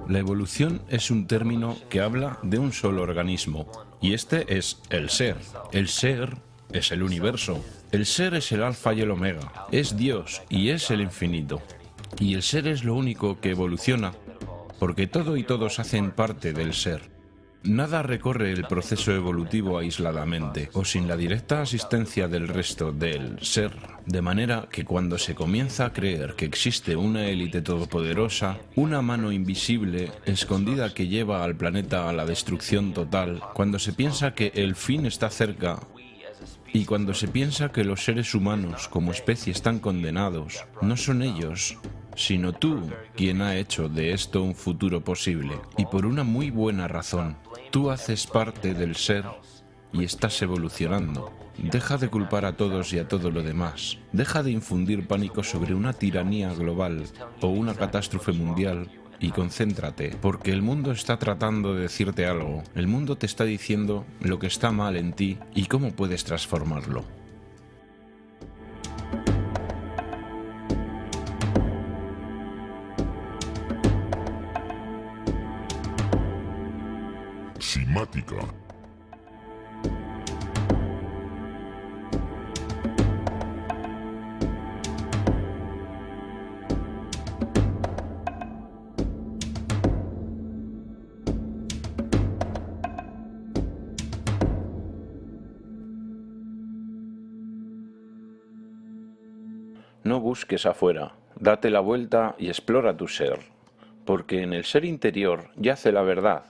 La evolución es un término que habla de un solo organismo, y este es el ser. El ser es el universo. El ser es el alfa y el omega, es Dios y es el infinito. Y el ser es lo único que evoluciona, porque todo y todos hacen parte del ser. Nada recorre el proceso evolutivo aisladamente o sin la directa asistencia del resto del ser, de manera que cuando se comienza a creer que existe una élite todopoderosa, una mano invisible escondida que lleva al planeta a la destrucción total, cuando se piensa que el fin está cerca y cuando se piensa que los seres humanos como especie están condenados, no son ellos, sino tú quien ha hecho de esto un futuro posible. Y por una muy buena razón. Tú haces parte del ser y estás evolucionando. Deja de culpar a todos y a todo lo demás. Deja de infundir pánico sobre una tiranía global o una catástrofe mundial y concéntrate, porque el mundo está tratando de decirte algo. El mundo te está diciendo lo que está mal en ti y cómo puedes transformarlo. Simática. No busques afuera, date la vuelta y explora tu ser, porque en el ser interior yace la verdad.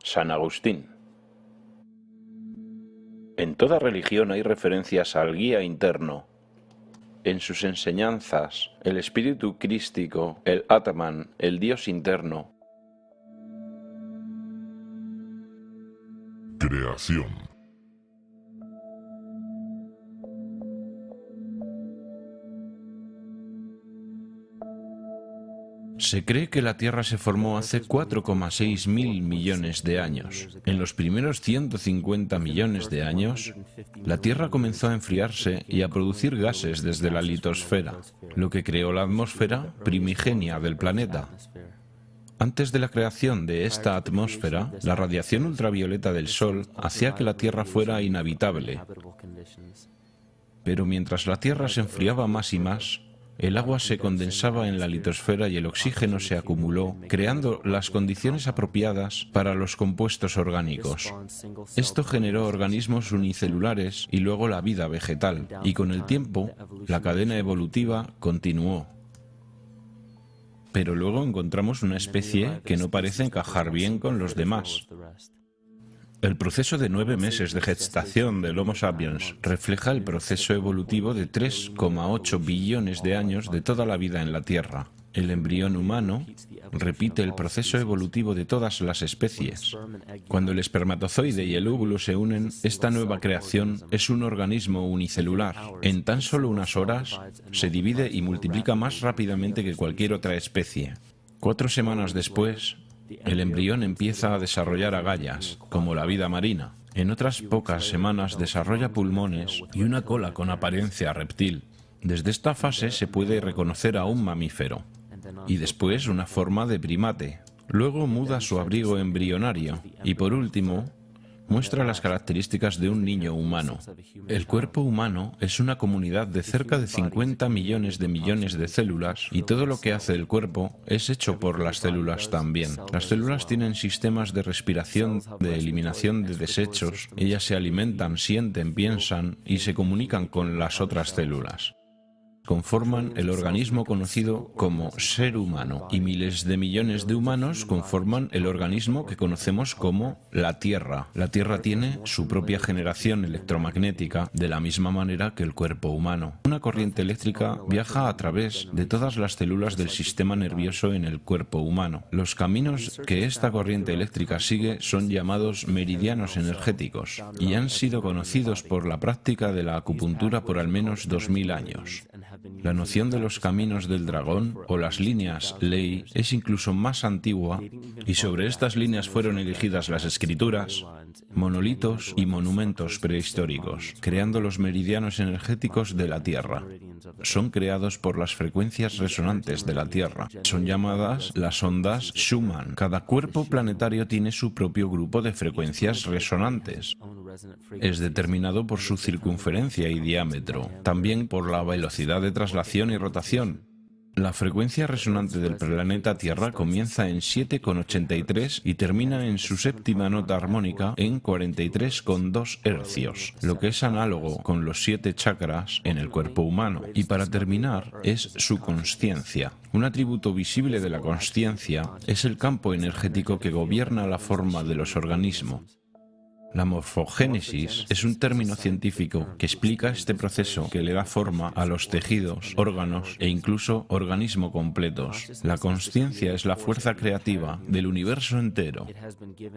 San Agustín. En toda religión hay referencias al guía interno. En sus enseñanzas, el espíritu crístico, el Atman, el Dios interno. Creación. Se cree que la Tierra se formó hace 4,6 mil millones de años. En los primeros 150 millones de años, la Tierra comenzó a enfriarse y a producir gases desde la litosfera, lo que creó la atmósfera primigenia del planeta. Antes de la creación de esta atmósfera, la radiación ultravioleta del Sol hacía que la Tierra fuera inhabitable. Pero mientras la Tierra se enfriaba más y más, el agua se condensaba en la litosfera y el oxígeno se acumuló, creando las condiciones apropiadas para los compuestos orgánicos. Esto generó organismos unicelulares y luego la vida vegetal, y con el tiempo, la cadena evolutiva continuó. Pero luego encontramos una especie que no parece encajar bien con los demás. El proceso de 9 meses de gestación del Homo sapiens refleja el proceso evolutivo de 3,8 billones de años de toda la vida en la Tierra. El embrión humano repite el proceso evolutivo de todas las especies. Cuando el espermatozoide y el óvulo se unen, esta nueva creación es un organismo unicelular. En tan solo unas horas, se divide y multiplica más rápidamente que cualquier otra especie. 4 semanas después, el embrión empieza a desarrollar agallas, como la vida marina. En otras pocas semanas desarrolla pulmones y una cola con apariencia reptil. Desde esta fase se puede reconocer a un mamífero, y después una forma de primate. Luego muda su abrigo embrionario, y por último, muestra las características de un niño humano. El cuerpo humano es una comunidad de cerca de 50 millones de células y todo lo que hace el cuerpo es hecho por las células también. Las células tienen sistemas de respiración, de eliminación de desechos, ellas se alimentan, sienten, piensan y se comunican con las otras células. Conforman el organismo conocido como ser humano y miles de millones de humanos conforman el organismo que conocemos como la Tierra. La Tierra tiene su propia generación electromagnética de la misma manera que el cuerpo humano. Una corriente eléctrica viaja a través de todas las células del sistema nervioso en el cuerpo humano. Los caminos que esta corriente eléctrica sigue son llamados meridianos energéticos y han sido conocidos por la práctica de la acupuntura por al menos 2000 años. La noción de los caminos del dragón o las líneas ley es incluso más antigua, y sobre estas líneas fueron erigidas las escrituras, monolitos y monumentos prehistóricos, creando los meridianos energéticos de la Tierra. Son creados por las frecuencias resonantes de la Tierra. Son llamadas las ondas Schumann. Cada cuerpo planetario tiene su propio grupo de frecuencias resonantes. Es determinado por su circunferencia y diámetro, también por la velocidad de traslación y rotación. La frecuencia resonante del planeta Tierra comienza en 7,83 y termina en su séptima nota armónica en 43,2 hercios, lo que es análogo con los 7 chakras en el cuerpo humano. Y para terminar, es su consciencia. Un atributo visible de la consciencia es el campo energético que gobierna la forma de los organismos. La morfogénesis es un término científico que explica este proceso que le da forma a los tejidos, órganos e incluso organismos completos. La consciencia es la fuerza creativa del universo entero.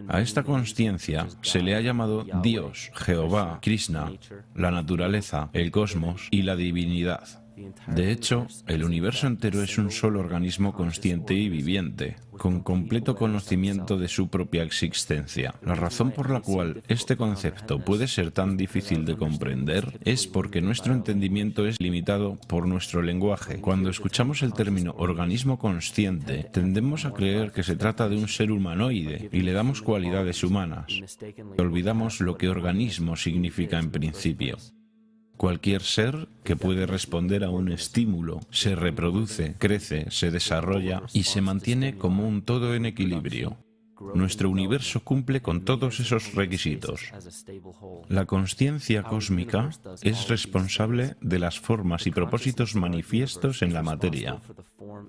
A esta consciencia se le ha llamado Dios, Jehová, Krishna, la naturaleza, el cosmos y la divinidad. De hecho, el universo entero es un solo organismo consciente y viviente, con completo conocimiento de su propia existencia. La razón por la cual este concepto puede ser tan difícil de comprender es porque nuestro entendimiento es limitado por nuestro lenguaje. Cuando escuchamos el término organismo consciente, tendemos a creer que se trata de un ser humanoide y le damos cualidades humanas. Olvidamos lo que organismo significa en principio. Cualquier ser que puede responder a un estímulo, se reproduce, crece, se desarrolla y se mantiene como un todo en equilibrio. Nuestro universo cumple con todos esos requisitos. La consciencia cósmica es responsable de las formas y propósitos manifiestos en la materia.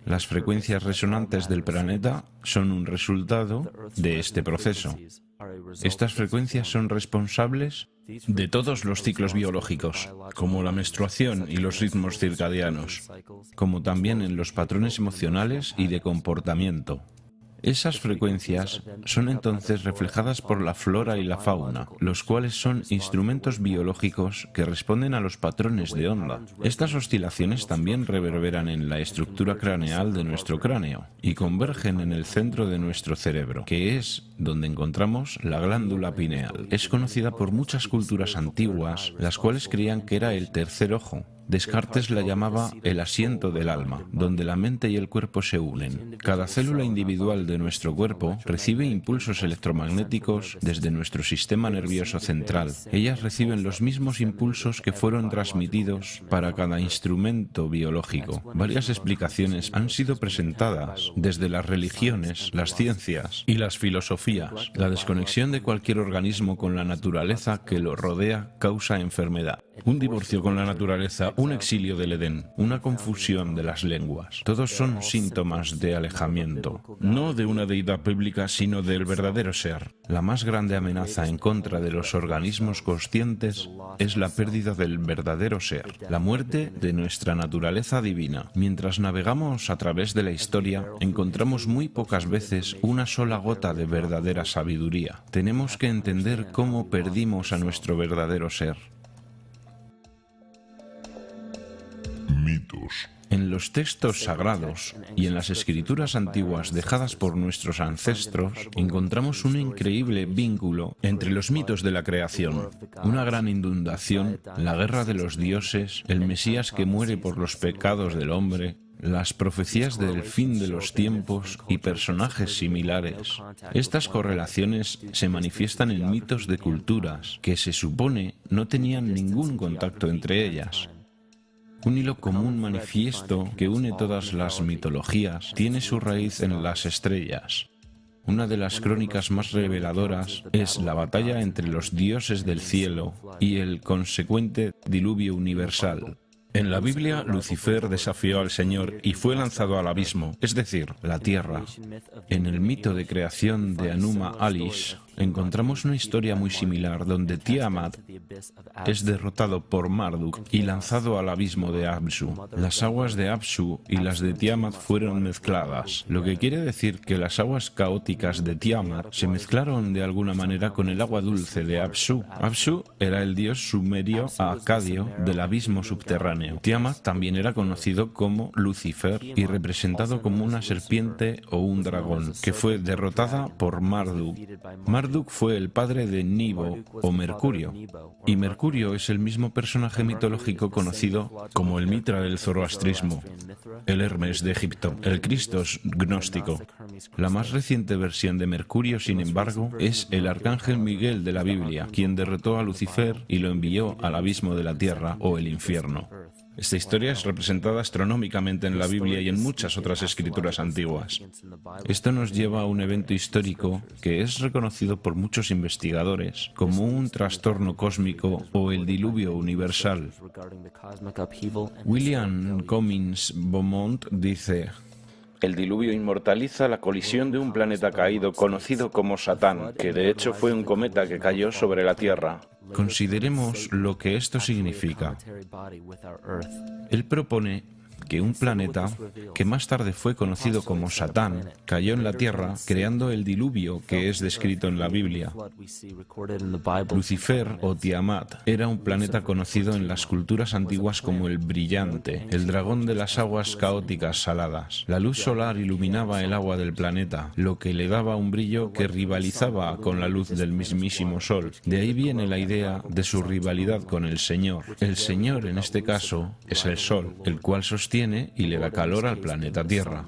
Las frecuencias resonantes del planeta son un resultado de este proceso. Estas frecuencias son responsables de todos los ciclos biológicos, como la menstruación y los ritmos circadianos, como también en los patrones emocionales y de comportamiento. Esas frecuencias son entonces reflejadas por la flora y la fauna, los cuales son instrumentos biológicos que responden a los patrones de onda. Estas oscilaciones también reverberan en la estructura craneal de nuestro cráneo y convergen en el centro de nuestro cerebro, que es donde encontramos la glándula pineal. Es conocida por muchas culturas antiguas, las cuales creían que era el tercer ojo. Descartes la llamaba el asiento del alma, donde la mente y el cuerpo se unen. Cada célula individual de nuestro cuerpo recibe impulsos electromagnéticos desde nuestro sistema nervioso central. Ellas reciben los mismos impulsos que fueron transmitidos para cada instrumento biológico. Varias explicaciones han sido presentadas desde las religiones, las ciencias y las filosofías. La desconexión de cualquier organismo con la naturaleza que lo rodea causa enfermedad. Un divorcio con la naturaleza, un exilio del Edén, una confusión de las lenguas. Todos son síntomas de alejamiento, no de una deidad bíblica, sino del verdadero ser. La más grande amenaza en contra de los organismos conscientes es la pérdida del verdadero ser, la muerte de nuestra naturaleza divina. Mientras navegamos a través de la historia, encontramos muy pocas veces una sola gota de verdadera sabiduría. Tenemos que entender cómo perdimos a nuestro verdadero ser. Mitos. En los textos sagrados y en las escrituras antiguas dejadas por nuestros ancestros, encontramos un increíble vínculo entre los mitos de la creación, una gran inundación, la guerra de los dioses, el Mesías que muere por los pecados del hombre, las profecías del fin de los tiempos y personajes similares. Estas correlaciones se manifiestan en mitos de culturas que se supone no tenían ningún contacto entre ellas. Un hilo común manifiesto que une todas las mitologías tiene su raíz en las estrellas. Una de las crónicas más reveladoras es la batalla entre los dioses del cielo y el consecuente diluvio universal. En la Biblia, Lucifer desafió al Señor y fue lanzado al abismo, es decir, la tierra. En el mito de creación de Anuma Alish, encontramos una historia muy similar donde Tiamat es derrotado por Marduk y lanzado al abismo de Apsu. Las aguas de Apsu y las de Tiamat fueron mezcladas, lo que quiere decir que las aguas caóticas de Tiamat se mezclaron de alguna manera con el agua dulce de Apsu. Apsu era el dios sumerio acadio del abismo subterráneo. Tiamat también era conocido como Lucifer y representado como una serpiente o un dragón, que fue derrotada por Marduk. Marduk fue el padre de Nibo o Mercurio, y Mercurio es el mismo personaje mitológico conocido como el Mitra del zoroastrismo, el Hermes de Egipto, el Cristos gnóstico. La más reciente versión de Mercurio, sin embargo, es el arcángel Miguel de la Biblia, quien derrotó a Lucifer y lo envió al abismo de la tierra o el infierno. Esta historia es representada astronómicamente en la Biblia y en muchas otras escrituras antiguas. Esto nos lleva a un evento histórico que es reconocido por muchos investigadores como un trastorno cósmico o el diluvio universal. William Cummins Beaumont dice: el diluvio inmortaliza la colisión de un planeta caído conocido como Satán, que de hecho fue un cometa que cayó sobre la Tierra. Consideremos lo que esto significa. Él propone que un planeta, que más tarde fue conocido como Satán, cayó en la Tierra creando el diluvio que es descrito en la Biblia. Lucifer o Tiamat era un planeta conocido en las culturas antiguas como el brillante, el dragón de las aguas caóticas saladas. La luz solar iluminaba el agua del planeta, lo que le daba un brillo que rivalizaba con la luz del mismísimo Sol. De ahí viene la idea de su rivalidad con el Señor. El Señor, en este caso, es el Sol, el cual sostiene y le da calor al planeta Tierra.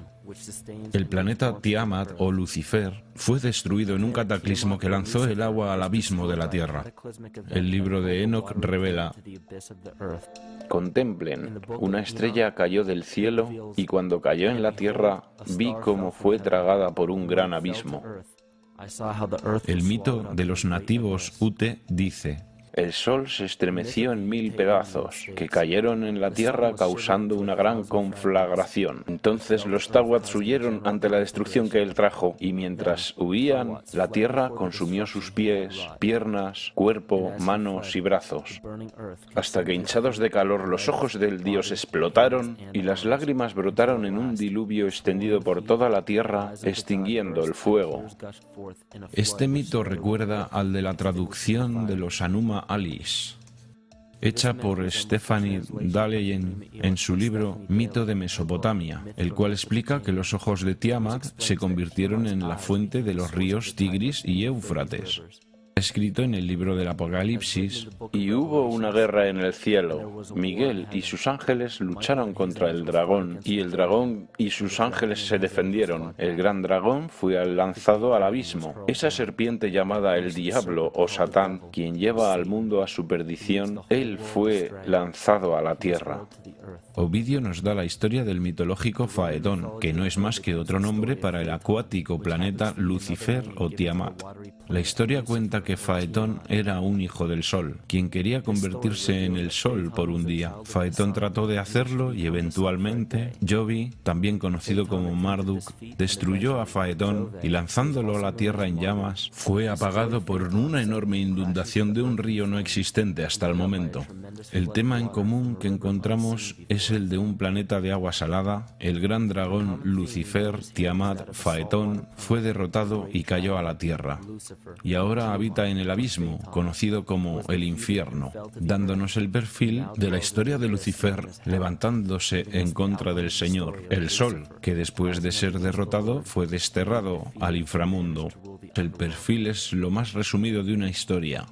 El planeta Tiamat o Lucifer fue destruido en un cataclismo que lanzó el agua al abismo de la Tierra. El libro de Enoc revela: contemplen, una estrella cayó del cielo y cuando cayó en la tierra vi cómo fue tragada por un gran abismo. El mito de los nativos Ute dice: el sol se estremeció en 1000 pedazos, que cayeron en la tierra causando una gran conflagración. Entonces los Tawats huyeron ante la destrucción que él trajo, y mientras huían, la tierra consumió sus pies, piernas, cuerpo, manos y brazos, hasta que hinchados de calor los ojos del dios explotaron, y las lágrimas brotaron en un diluvio extendido por toda la tierra, extinguiendo el fuego. Este mito recuerda al de la traducción de los Anuma Alice, hecha por Stephanie Daleyen en su libro Mito de Mesopotamia, el cual explica que los ojos de Tiamat se convirtieron en la fuente de los ríos Tigris y Éufrates. Escrito en el libro del Apocalipsis: y hubo una guerra en el cielo. Miguel y sus ángeles lucharon contra el dragón, y el dragón y sus ángeles se defendieron. El gran dragón fue lanzado al abismo. Esa serpiente llamada el diablo o Satán, quien lleva al mundo a su perdición, él fue lanzado a la tierra. Ovidio nos da la historia del mitológico Faetón, que no es más que otro nombre para el acuático planeta Lucifer o Tiamat. La historia cuenta que Faetón era un hijo del Sol, quien quería convertirse en el Sol por un día. Faetón trató de hacerlo y eventualmente Jovi, también conocido como Marduk, destruyó a Faetón y lanzándolo a la tierra en llamas, fue apagado por una enorme inundación de un río no existente hasta el momento. El tema en común que encontramos es el de un planeta de agua salada. El gran dragón Lucifer, Tiamat, Faetón, fue derrotado y cayó a la tierra. Y ahora habita en el abismo, conocido como el infierno, dándonos el perfil de la historia de Lucifer levantándose en contra del Señor, el Sol, que después de ser derrotado fue desterrado al inframundo. El perfil es lo más resumido de una historia.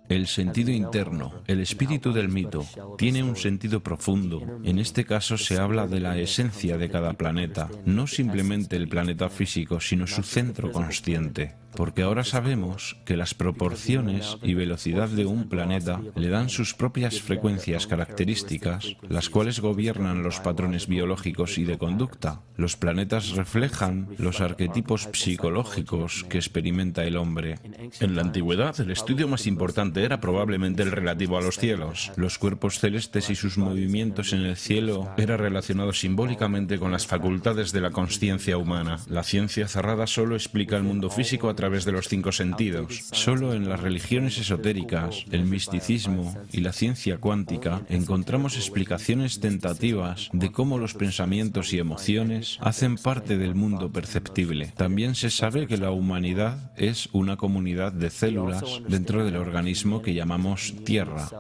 El sentido interno, el espíritu del mito, tiene un sentido profundo. En este caso se habla de la esencia de cada planeta, no simplemente el planeta físico, sino su centro consciente. Porque ahora sabemos que las proporciones y velocidad de un planeta le dan sus propias frecuencias características, las cuales gobiernan los patrones biológicos y de conducta. Los planetas reflejan los arquetipos psicológicos que experimenta el hombre. En la antigüedad, el estudio más importante era probablemente el relativo a los cielos. Los cuerpos celestes y sus movimientos en el cielo era relacionado simbólicamente con las facultades de la consciencia humana. La ciencia cerrada solo explica el mundo físico a través través de los 5 sentidos. Solo en las religiones esotéricas, el misticismo y la ciencia cuántica encontramos explicaciones tentativas de cómo los pensamientos y emociones hacen parte del mundo perceptible. También se sabe que la humanidad es una comunidad de células dentro del organismo que llamamos Tierra.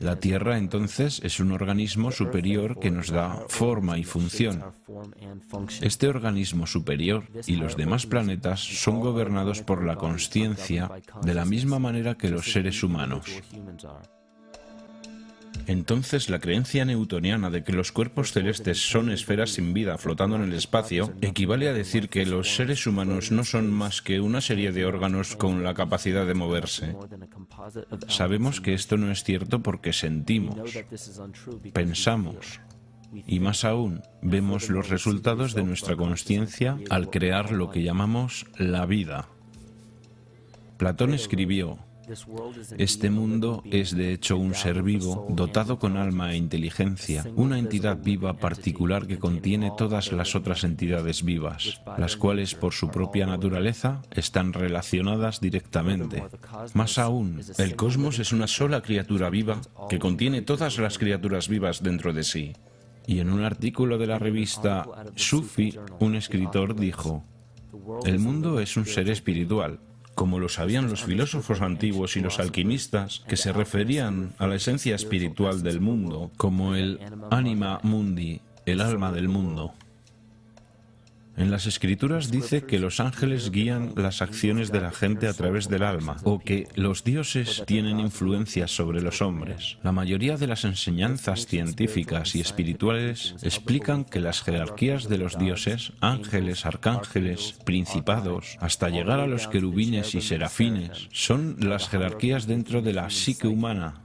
La Tierra, entonces, es un organismo superior que nos da forma y función. Este organismo superior y los demás planetas son gobernados por la consciencia de la misma manera que los seres humanos. Entonces, la creencia newtoniana de que los cuerpos celestes son esferas sin vida flotando en el espacio equivale a decir que los seres humanos no son más que una serie de órganos con la capacidad de moverse. Sabemos que esto no es cierto porque sentimos, pensamos y, más aún, vemos los resultados de nuestra consciencia al crear lo que llamamos la vida. Platón escribió: este mundo es de hecho un ser vivo dotado con alma e inteligencia, una entidad viva particular que contiene todas las otras entidades vivas, las cuales por su propia naturaleza están relacionadas directamente. Más aún, el cosmos es una sola criatura viva que contiene todas las criaturas vivas dentro de sí. Y en un artículo de la revista Sufi, un escritor dijo: el mundo es un ser espiritual, como lo sabían los filósofos antiguos y los alquimistas, que se referían a la esencia espiritual del mundo como el anima mundi, el alma del mundo. En las Escrituras dice que los ángeles guían las acciones de la gente a través del alma, o que los dioses tienen influencia sobre los hombres. La mayoría de las enseñanzas científicas y espirituales explican que las jerarquías de los dioses, ángeles, arcángeles, principados, hasta llegar a los querubines y serafines, son las jerarquías dentro de la psique humana.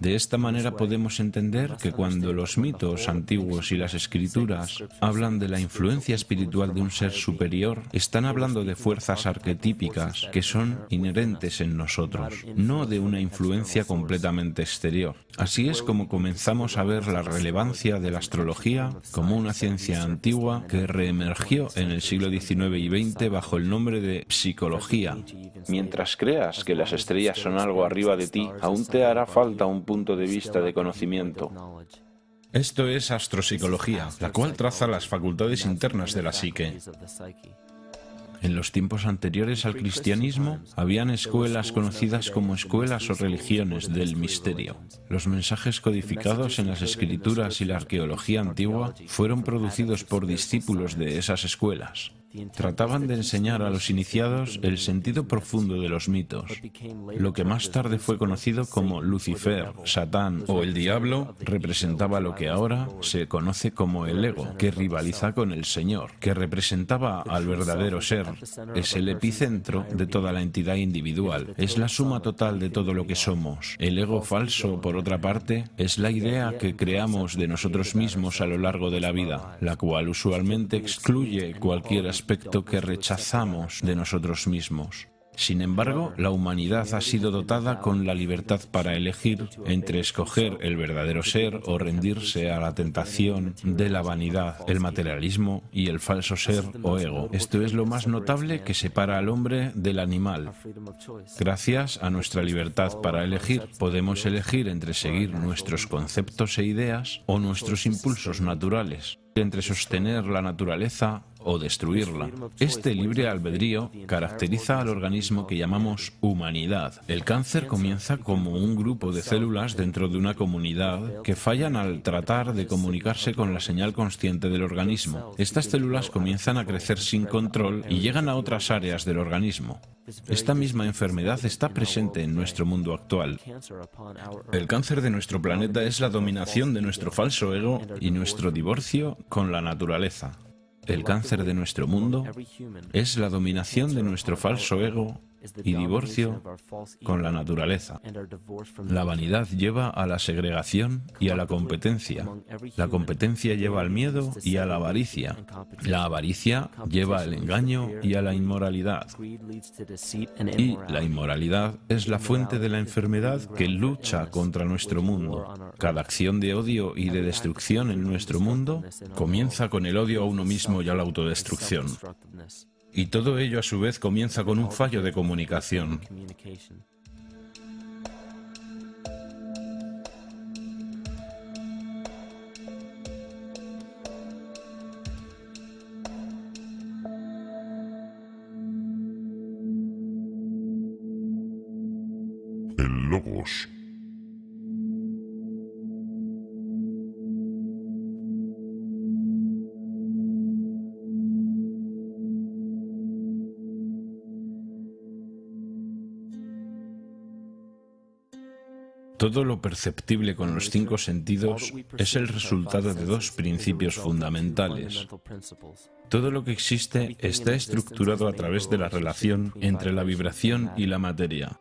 De esta manera podemos entender que cuando los mitos antiguos y las escrituras hablan de la influencia espiritual de un ser superior, están hablando de fuerzas arquetípicas que son inherentes en nosotros, no de una influencia completamente exterior. Así es como comenzamos a ver la relevancia de la astrología como una ciencia antigua que reemergió en el siglo XIX y XX bajo el nombre de psicología. Mientras creas que las estrellas son algo arriba de ti, aún te hará falta un punto de vista de conocimiento. Esto es astropsicología, la cual traza las facultades internas de la psique. En los tiempos anteriores al cristianismo, habían escuelas conocidas como escuelas o religiones del misterio. Los mensajes codificados en las escrituras y la arqueología antigua fueron producidos por discípulos de esas escuelas. Trataban de enseñar a los iniciados el sentido profundo de los mitos. Lo que más tarde fue conocido como Lucifer, Satán o el Diablo representaba lo que ahora se conoce como el ego, que rivaliza con el Señor, que representaba al verdadero ser. Es el epicentro de toda la entidad individual, es la suma total de todo lo que somos. El ego falso, por otra parte, es la idea que creamos de nosotros mismos a lo largo de la vida, la cual usualmente excluye cualquier aspecto que rechazamos de nosotros mismos. Sin embargo, la humanidad ha sido dotada con la libertad para elegir entre escoger el verdadero ser o rendirse a la tentación de la vanidad, el materialismo y el falso ser o ego. Esto es lo más notable que separa al hombre del animal. Gracias a nuestra libertad para elegir, podemos elegir entre seguir nuestros conceptos e ideas o nuestros impulsos naturales, entre sostener la naturaleza o destruirla. Este libre albedrío caracteriza al organismo que llamamos humanidad. El cáncer comienza como un grupo de células dentro de una comunidad que fallan al tratar de comunicarse con la señal consciente del organismo. Estas células comienzan a crecer sin control y llegan a otras áreas del organismo. Esta misma enfermedad está presente en nuestro mundo actual. El cáncer de nuestro planeta es la dominación de nuestro falso ego y nuestro divorcio con la naturaleza. El cáncer de nuestro mundo es la dominación de nuestro falso ego y divorcio con la naturaleza. La vanidad lleva a la segregación y a la competencia. La competencia lleva al miedo y a la avaricia. La avaricia lleva al engaño y a la inmoralidad. Y la inmoralidad es la fuente de la enfermedad que lucha contra nuestro mundo. Cada acción de odio y de destrucción en nuestro mundo comienza con el odio a uno mismo y a la autodestrucción. Y todo ello a su vez comienza con un fallo de comunicación. El logos. Todo lo perceptible con los 5 sentidos es el resultado de 2 principios fundamentales. Todo lo que existe está estructurado a través de la relación entre la vibración y la materia.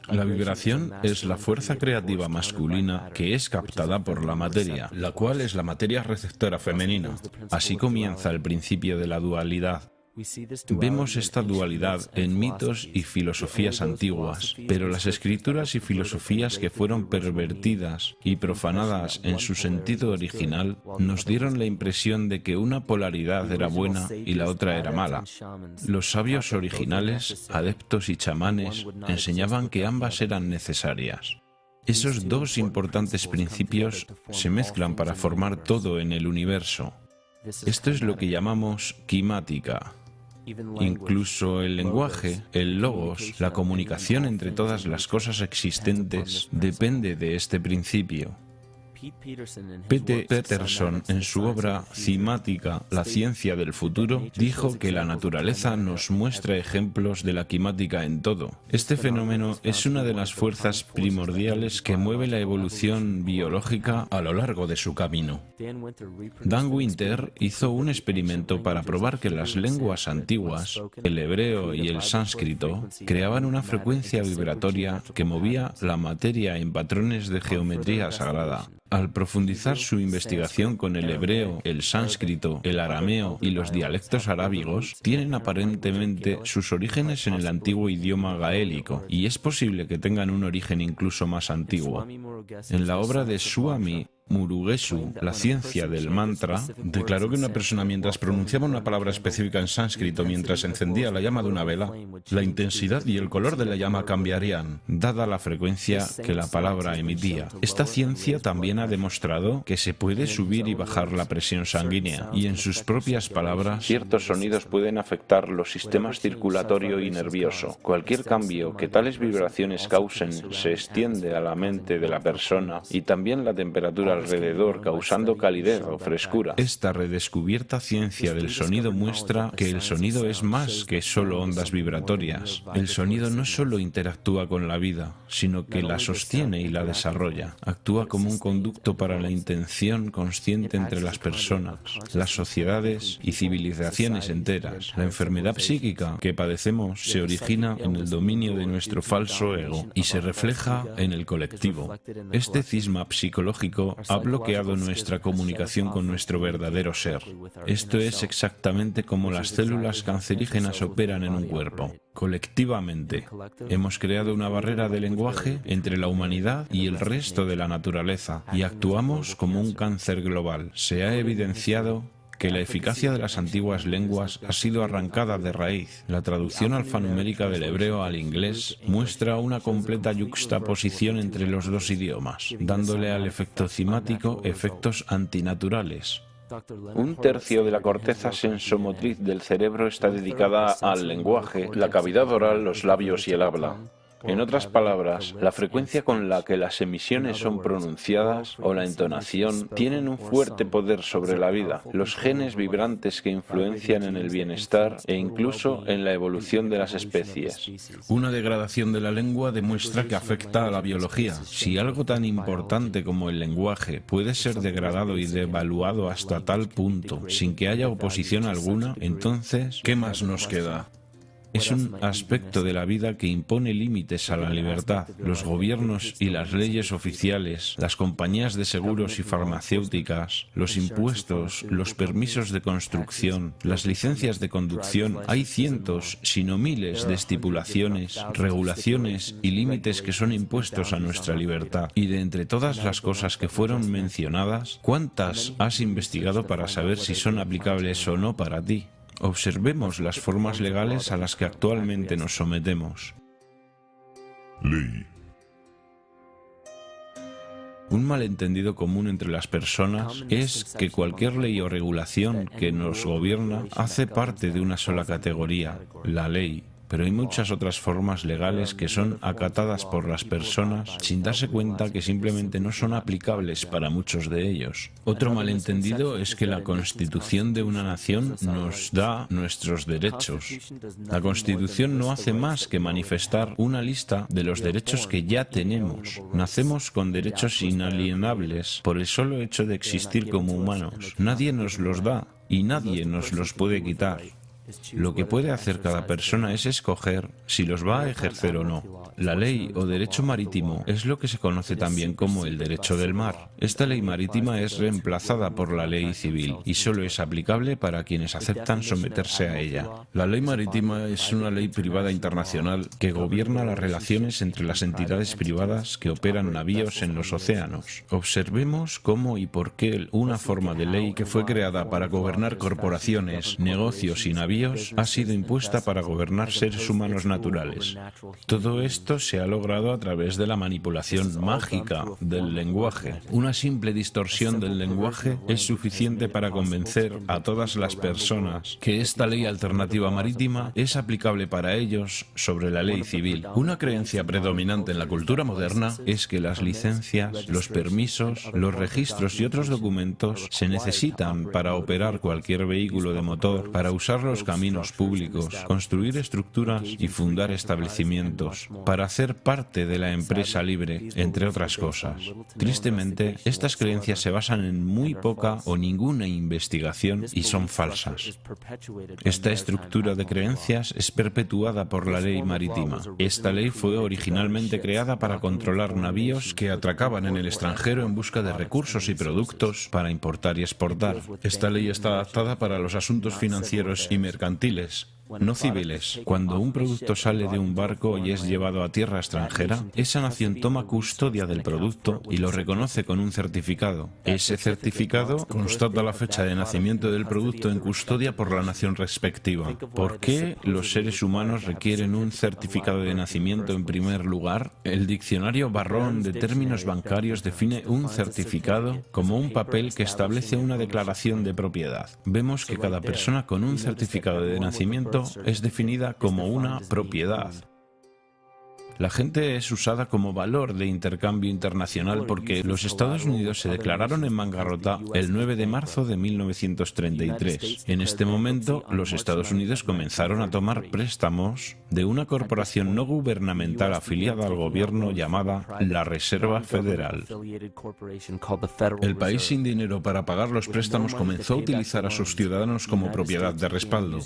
La vibración es la fuerza creativa masculina que es captada por la materia, la cual es la materia receptora femenina. Así comienza el principio de la dualidad. Vemos esta dualidad en mitos y filosofías antiguas, pero las escrituras y filosofías que fueron pervertidas y profanadas en su sentido original nos dieron la impresión de que una polaridad era buena y la otra era mala. Los sabios originales, adeptos y chamanes enseñaban que ambas eran necesarias. Esos 2 importantes principios se mezclan para formar todo en el universo. Esto es lo que llamamos quimática. Incluso el lenguaje, el logos, la comunicación entre todas las cosas existentes, depende de este principio. P.T. Peterson, en su obra Cimática, la ciencia del futuro, dijo que la naturaleza nos muestra ejemplos de la quimática en todo. Este fenómeno es una de las fuerzas primordiales que mueve la evolución biológica a lo largo de su camino. Dan Winter hizo un experimento para probar que las lenguas antiguas, el hebreo y el sánscrito, creaban una frecuencia vibratoria que movía la materia en patrones de geometría sagrada. Al profundizar su investigación con el hebreo, el sánscrito, el arameo y los dialectos arábigos, tienen aparentemente sus orígenes en el antiguo idioma gaélico, y es posible que tengan un origen incluso más antiguo. En la obra de Swami Murugesu, la ciencia del mantra, declaró que una persona mientras pronunciaba una palabra específica en sánscrito mientras encendía la llama de una vela, la intensidad y el color de la llama cambiarían, dada la frecuencia que la palabra emitía. Esta ciencia también ha demostrado que se puede subir y bajar la presión sanguínea, y en sus propias palabras, ciertos sonidos pueden afectar los sistemas circulatorio y nervioso. Cualquier cambio que tales vibraciones causen se extiende a la mente de la persona y también la temperatura alrededor, causando calidez o frescura. Esta redescubierta ciencia del sonido muestra que el sonido es más que solo ondas vibratorias. El sonido no solo interactúa con la vida, sino que la sostiene y la desarrolla. Actúa como un conducto para la intención consciente entre las personas, las sociedades y civilizaciones enteras. La enfermedad psíquica que padecemos se origina en el dominio de nuestro falso ego y se refleja en el colectivo. Este cisma psicológico ha bloqueado nuestra comunicación con nuestro verdadero ser. Esto es exactamente como las células cancerígenas operan en un cuerpo. Colectivamente, hemos creado una barrera de lenguaje entre la humanidad y el resto de la naturaleza y actuamos como un cáncer global. Se ha evidenciado que la eficacia de las antiguas lenguas ha sido arrancada de raíz. La traducción alfanumérica del hebreo al inglés muestra una completa yuxtaposición entre los 2 idiomas, dándole al efecto cimático efectos antinaturales. 1/3 de la corteza sensomotriz del cerebro está dedicada al lenguaje, la cavidad oral, los labios y el habla. En otras palabras, la frecuencia con la que las emisiones son pronunciadas o la entonación tienen un fuerte poder sobre la vida, los genes vibrantes que influencian en el bienestar e incluso en la evolución de las especies. Una degradación de la lengua demuestra que afecta a la biología. Si algo tan importante como el lenguaje puede ser degradado y devaluado hasta tal punto sin que haya oposición alguna, entonces, ¿qué más nos queda? Es un aspecto de la vida que impone límites a la libertad. Los gobiernos y las leyes oficiales, las compañías de seguros y farmacéuticas, los impuestos, los permisos de construcción, las licencias de conducción, hay cientos, si no miles de estipulaciones, regulaciones y límites que son impuestos a nuestra libertad. Y de entre todas las cosas que fueron mencionadas, ¿cuántas has investigado para saber si son aplicables o no para ti? Observemos las formas legales a las que actualmente nos sometemos. Ley. Un malentendido común entre las personas es que cualquier ley o regulación que nos gobierna hace parte de una sola categoría, la ley. Pero hay muchas otras formas legales que son acatadas por las personas sin darse cuenta que simplemente no son aplicables para muchos de ellos. Otro malentendido es que la Constitución de una nación nos da nuestros derechos. La Constitución no hace más que manifestar una lista de los derechos que ya tenemos. Nacemos con derechos inalienables por el solo hecho de existir como humanos. Nadie nos los da y nadie nos los puede quitar. Lo que puede hacer cada persona es escoger si los va a ejercer o no. La ley o derecho marítimo es lo que se conoce también como el derecho del mar. Esta ley marítima es reemplazada por la ley civil y solo es aplicable para quienes aceptan someterse a ella. La ley marítima es una ley privada internacional que gobierna las relaciones entre las entidades privadas que operan navíos en los océanos. Observemos cómo y por qué una forma de ley que fue creada para gobernar corporaciones, negocios y navíos ha sido impuesta para gobernar seres humanos naturales. Todo esto se ha logrado a través de la manipulación mágica del lenguaje. Una simple distorsión del lenguaje es suficiente para convencer a todas las personas que esta ley alternativa marítima es aplicable para ellos sobre la ley civil. Una creencia predominante en la cultura moderna es que las licencias, los permisos, los registros y otros documentos se necesitan para operar cualquier vehículo de motor, para usar los caminos públicos, construir estructuras y fundar establecimientos, para hacer parte de la empresa libre, entre otras cosas. Tristemente, estas creencias se basan en muy poca o ninguna investigación y son falsas. Esta estructura de creencias es perpetuada por la ley marítima. Esta ley fue originalmente creada para controlar navíos que atracaban en el extranjero en busca de recursos y productos para importar y exportar. Esta ley está adaptada para los asuntos financieros y mercantiles, no civiles. Cuando un producto sale de un barco y es llevado a tierra extranjera, esa nación toma custodia del producto y lo reconoce con un certificado. Ese certificado constata la fecha de nacimiento del producto en custodia por la nación respectiva. ¿Por qué los seres humanos requieren un certificado de nacimiento en primer lugar? El diccionario Barrón de términos bancarios define un certificado como un papel que establece una declaración de propiedad. Vemos que cada persona con un certificado de nacimiento es definida como una propiedad. La gente es usada como valor de intercambio internacional porque los Estados Unidos se declararon en bancarrota el 9 de marzo de 1933. En este momento, los Estados Unidos comenzaron a tomar préstamos de una corporación no gubernamental afiliada al gobierno llamada la Reserva Federal. El país sin dinero para pagar los préstamos comenzó a utilizar a sus ciudadanos como propiedad de respaldo.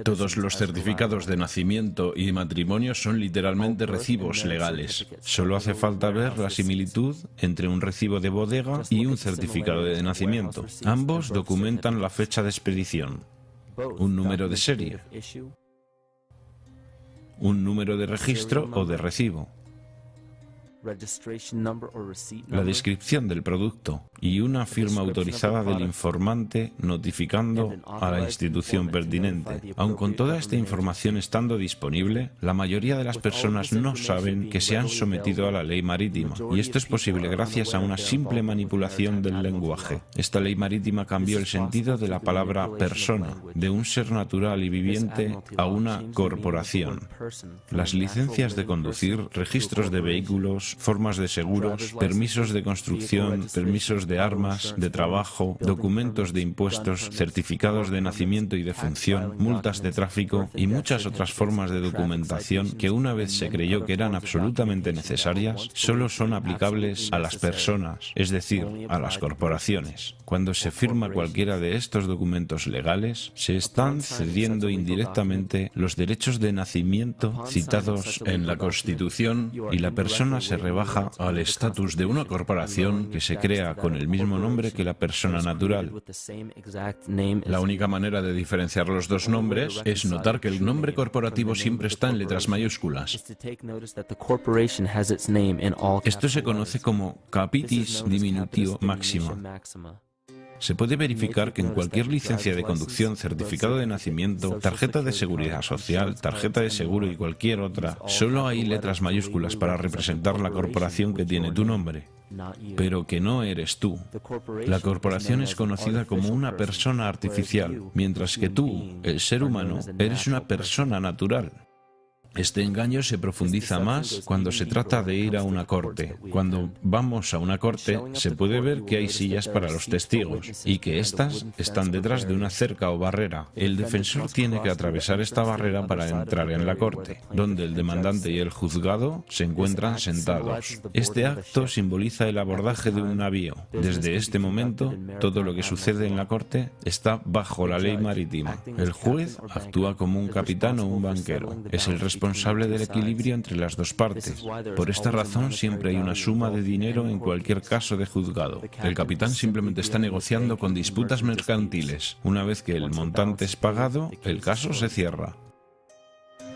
Todos los certificados de nacimiento y matrimonio son literalmente recibos legales. Solo hace falta ver la similitud entre un recibo de bodega y un certificado de nacimiento. Ambos documentan la fecha de expedición, un número de serie, un número de registro o de recibo, la descripción del producto y una firma autorizada del informante notificando a la institución pertinente. Aun con toda esta información estando disponible, la mayoría de las personas no saben que se han sometido a la ley marítima, y esto es posible gracias a una simple manipulación del lenguaje. Esta ley marítima cambió el sentido de la palabra persona, de un ser natural y viviente a una corporación. Las licencias de conducir, registros de vehículos, formas de seguros, permisos de construcción, permisos de armas, de trabajo, documentos de impuestos, certificados de nacimiento y defunción, multas de tráfico y muchas otras formas de documentación que una vez se creyó que eran absolutamente necesarias, solo son aplicables a las personas, es decir, a las corporaciones. Cuando se firma cualquiera de estos documentos legales, se están cediendo indirectamente los derechos de nacimiento citados en la Constitución y la persona se rebaja al estatus de una corporación que se crea con el mismo nombre que la persona natural. La única manera de diferenciar los dos nombres es notar que el nombre corporativo siempre está en letras mayúsculas. Esto se conoce como capitis diminutio maxima. Se puede verificar que en cualquier licencia de conducción, certificado de nacimiento, tarjeta de seguridad social, tarjeta de seguro y cualquier otra, solo hay letras mayúsculas para representar la corporación que tiene tu nombre, pero que no eres tú. La corporación es conocida como una persona artificial, mientras que tú, el ser humano, eres una persona natural. Este engaño se profundiza más cuando se trata de ir a una corte. Cuando vamos a una corte, se puede ver que hay sillas para los testigos y que éstas están detrás de una cerca o barrera. El defensor tiene que atravesar esta barrera para entrar en la corte, donde el demandante y el juzgado se encuentran sentados. Este acto simboliza el abordaje de un navío. Desde este momento, todo lo que sucede en la corte está bajo la ley marítima. El juez actúa como un capitán o un banquero. Es el responsable del equilibrio entre las dos partes. Por esta razón siempre hay una suma de dinero en cualquier caso de juzgado. El capitán simplemente está negociando con disputas mercantiles. Una vez que el montante es pagado, el caso se cierra.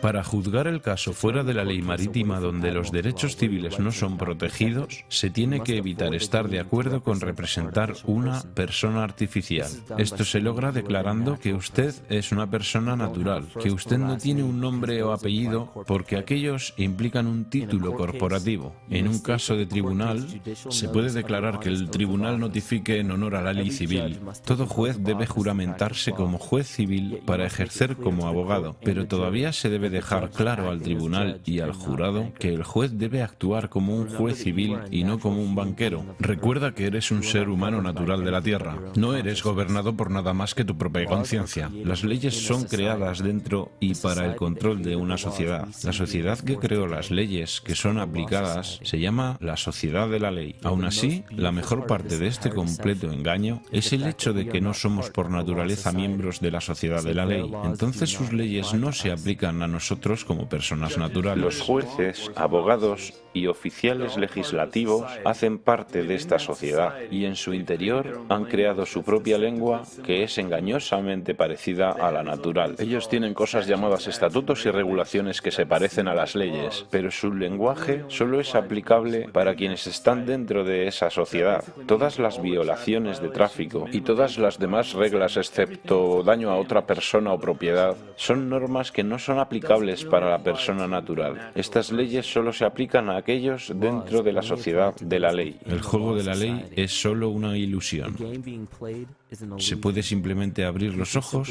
Para juzgar el caso fuera de la ley marítima donde los derechos civiles no son protegidos, se tiene que evitar estar de acuerdo con representar una persona artificial. Esto se logra declarando que usted es una persona natural, que usted no tiene un nombre o apellido porque aquellos implican un título corporativo. En un caso de tribunal, se puede declarar que el tribunal notifique en honor a la ley civil. Todo juez debe juramentarse como juez civil para ejercer como abogado, pero todavía se debe dejar claro al tribunal y al jurado que el juez debe actuar como un juez civil y no como un banquero. Recuerda que eres un ser humano natural de la tierra. No eres gobernado por nada más que tu propia conciencia. Las leyes son creadas dentro y para el control de una sociedad. La sociedad que creó las leyes que son aplicadas se llama la sociedad de la ley. Aún así, la mejor parte de este completo engaño es el hecho de que no somos por naturaleza miembros de la sociedad de la ley. Entonces sus leyes no se aplican a nosotros como personas naturales. Los jueces, abogados y oficiales legislativos hacen parte de esta sociedad y en su interior han creado su propia lengua que es engañosamente parecida a la natural. Ellos tienen cosas llamadas estatutos y regulaciones que se parecen a las leyes, pero su lenguaje solo es aplicable para quienes están dentro de esa sociedad. Todas las violaciones de tráfico y todas las demás reglas excepto daño a otra persona o propiedad son normas que no son aplicables para la persona natural. Estas leyes solo se aplican a aquellos dentro de la sociedad de la ley. El juego de la ley es solo una ilusión. Se puede simplemente abrir los ojos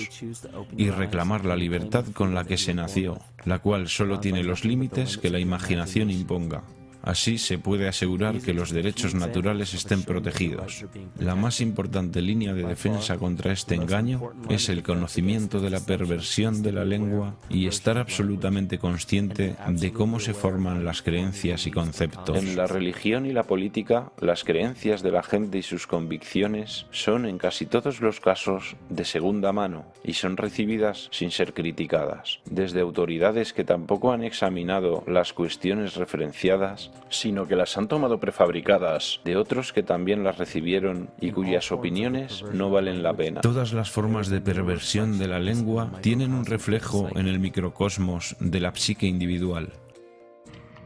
y reclamar la libertad con la que se nació, la cual solo tiene los límites que la imaginación imponga. Así se puede asegurar que los derechos naturales estén protegidos. La más importante línea de defensa contra este engaño es el conocimiento de la perversión de la lengua y estar absolutamente consciente de cómo se forman las creencias y conceptos. En la religión y la política, las creencias de la gente y sus convicciones son en casi todos los casos de segunda mano y son recibidas sin ser criticadas, desde autoridades que tampoco han examinado las cuestiones referenciadas, sino que las han tomado prefabricadas de otros que también las recibieron y cuyas opiniones no valen la pena. Todas las formas de perversión de la lengua tienen un reflejo en el microcosmos de la psique individual.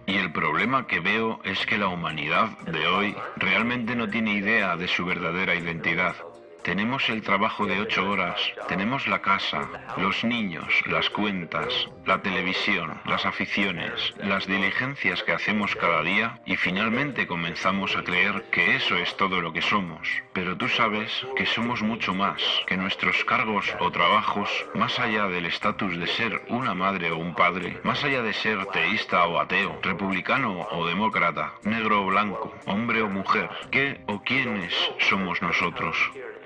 Y el problema que veo es que la humanidad de hoy realmente no tiene idea de su verdadera identidad. Tenemos el trabajo de 8 horas, tenemos la casa, los niños, las cuentas, la televisión, las aficiones, las diligencias que hacemos cada día y finalmente comenzamos a creer que eso es todo lo que somos. Pero tú sabes que somos mucho más, que nuestros cargos o trabajos, más allá del estatus de ser una madre o un padre, más allá de ser teísta o ateo, republicano o demócrata, negro o blanco, hombre o mujer, ¿qué o quiénes somos nosotros?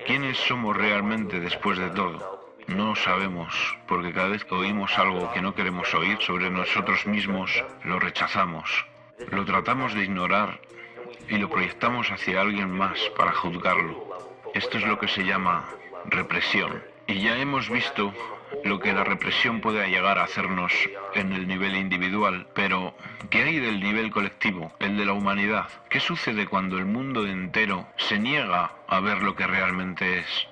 ¿Quiénes somos realmente después de todo? No sabemos, porque cada vez que oímos algo que no queremos oír sobre nosotros mismos, lo rechazamos, lo tratamos de ignorar y lo proyectamos hacia alguien más para juzgarlo. Esto es lo que se llama represión. Y ya hemos visto lo que la represión puede llegar a hacernos en el nivel individual, pero ¿qué hay del nivel colectivo, el de la humanidad? ¿Qué sucede cuando el mundo entero se niega a ver lo que realmente es?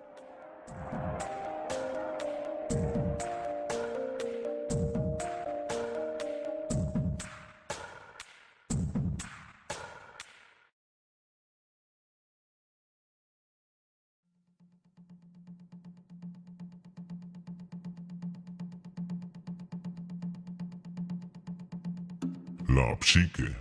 La psique.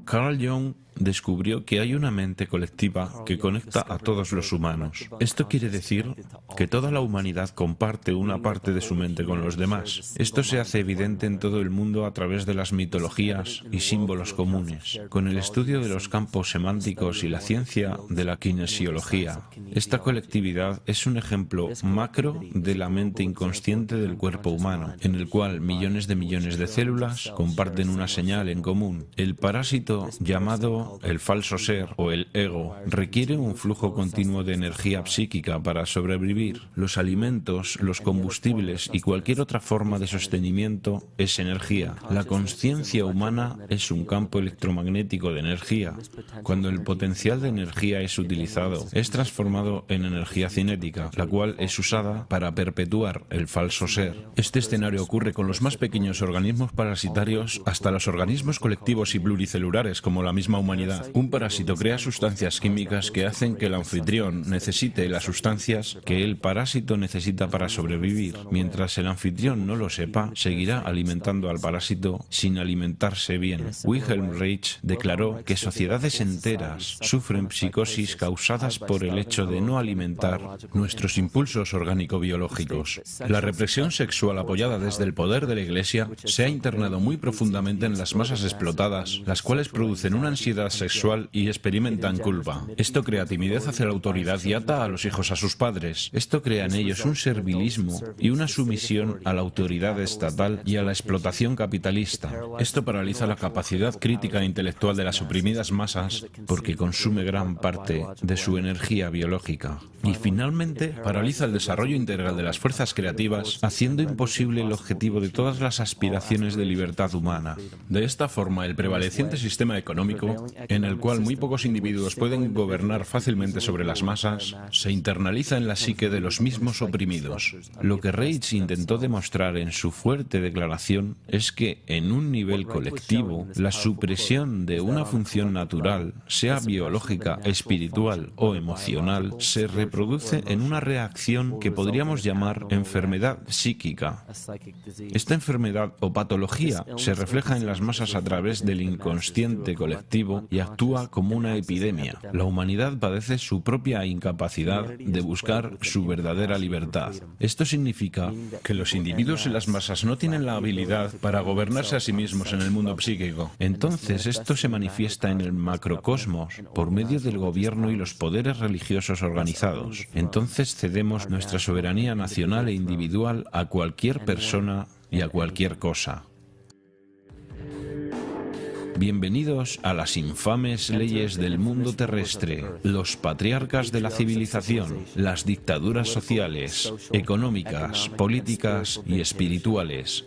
Carl Jung descubrió que hay una mente colectiva que conecta a todos los humanos. Esto quiere decir que toda la humanidad comparte una parte de su mente con los demás. Esto se hace evidente en todo el mundo a través de las mitologías y símbolos comunes, con el estudio de los campos semánticos y la ciencia de la kinesiología. Esta colectividad es un ejemplo macro de la mente inconsciente del cuerpo humano, en el cual millones de células comparten una señal en común. El parásito llamado el falso ser o el ego requiere un flujo continuo de energía psíquica para sobrevivir. Los alimentos, los combustibles y cualquier otra forma de sostenimiento es energía. La consciencia humana es un campo electromagnético de energía. Cuando el potencial de energía es utilizado, es transformado en energía cinética, la cual es usada para perpetuar el falso ser. Este escenario ocurre con los más pequeños organismos parasitarios hasta los organismos colectivos y pluricelulares como la misma humanidad. Un parásito crea sustancias químicas que hacen que el anfitrión necesite las sustancias que el parásito necesita para sobrevivir. Mientras el anfitrión no lo sepa, seguirá alimentando al parásito sin alimentarse bien. Wilhelm Reich declaró que sociedades enteras sufren psicosis causadas por el hecho de no alimentar nuestros impulsos orgánico-biológicos. La represión sexual apoyada desde el poder de la Iglesia se ha internado muy profundamente en las masas explotadas, las cuales producen una ansiedad sexual y experimentan culpa. Esto crea timidez hacia la autoridad y ata a los hijos a sus padres. Esto crea en ellos un servilismo y una sumisión a la autoridad estatal y a la explotación capitalista. Esto paraliza la capacidad crítica e intelectual de las oprimidas masas porque consume gran parte de su energía biológica. Y finalmente, paraliza el desarrollo integral de las fuerzas creativas, haciendo imposible el objetivo de todas las aspiraciones de libertad humana. De esta forma, el prevaleciente sistema económico, en el cual muy pocos individuos pueden gobernar fácilmente sobre las masas, se internaliza en la psique de los mismos oprimidos. Lo que Reich intentó demostrar en su fuerte declaración es que, en un nivel colectivo, la supresión de una función natural, sea biológica, espiritual o emocional, se reproduce en una reacción que podríamos llamar enfermedad psíquica. Esta enfermedad o patología se refleja en las masas a través del inconsciente colectivo y actúa como una epidemia. La humanidad padece su propia incapacidad de buscar su verdadera libertad. Esto significa que los individuos en las masas no tienen la habilidad para gobernarse a sí mismos en el mundo psíquico. Entonces, esto se manifiesta en el macrocosmos por medio del gobierno y los poderes religiosos organizados. Entonces cedemos nuestra soberanía nacional e individual a cualquier persona y a cualquier cosa. Bienvenidos a las infames leyes del mundo terrestre, los patriarcas de la civilización, las dictaduras sociales, económicas, políticas y espirituales.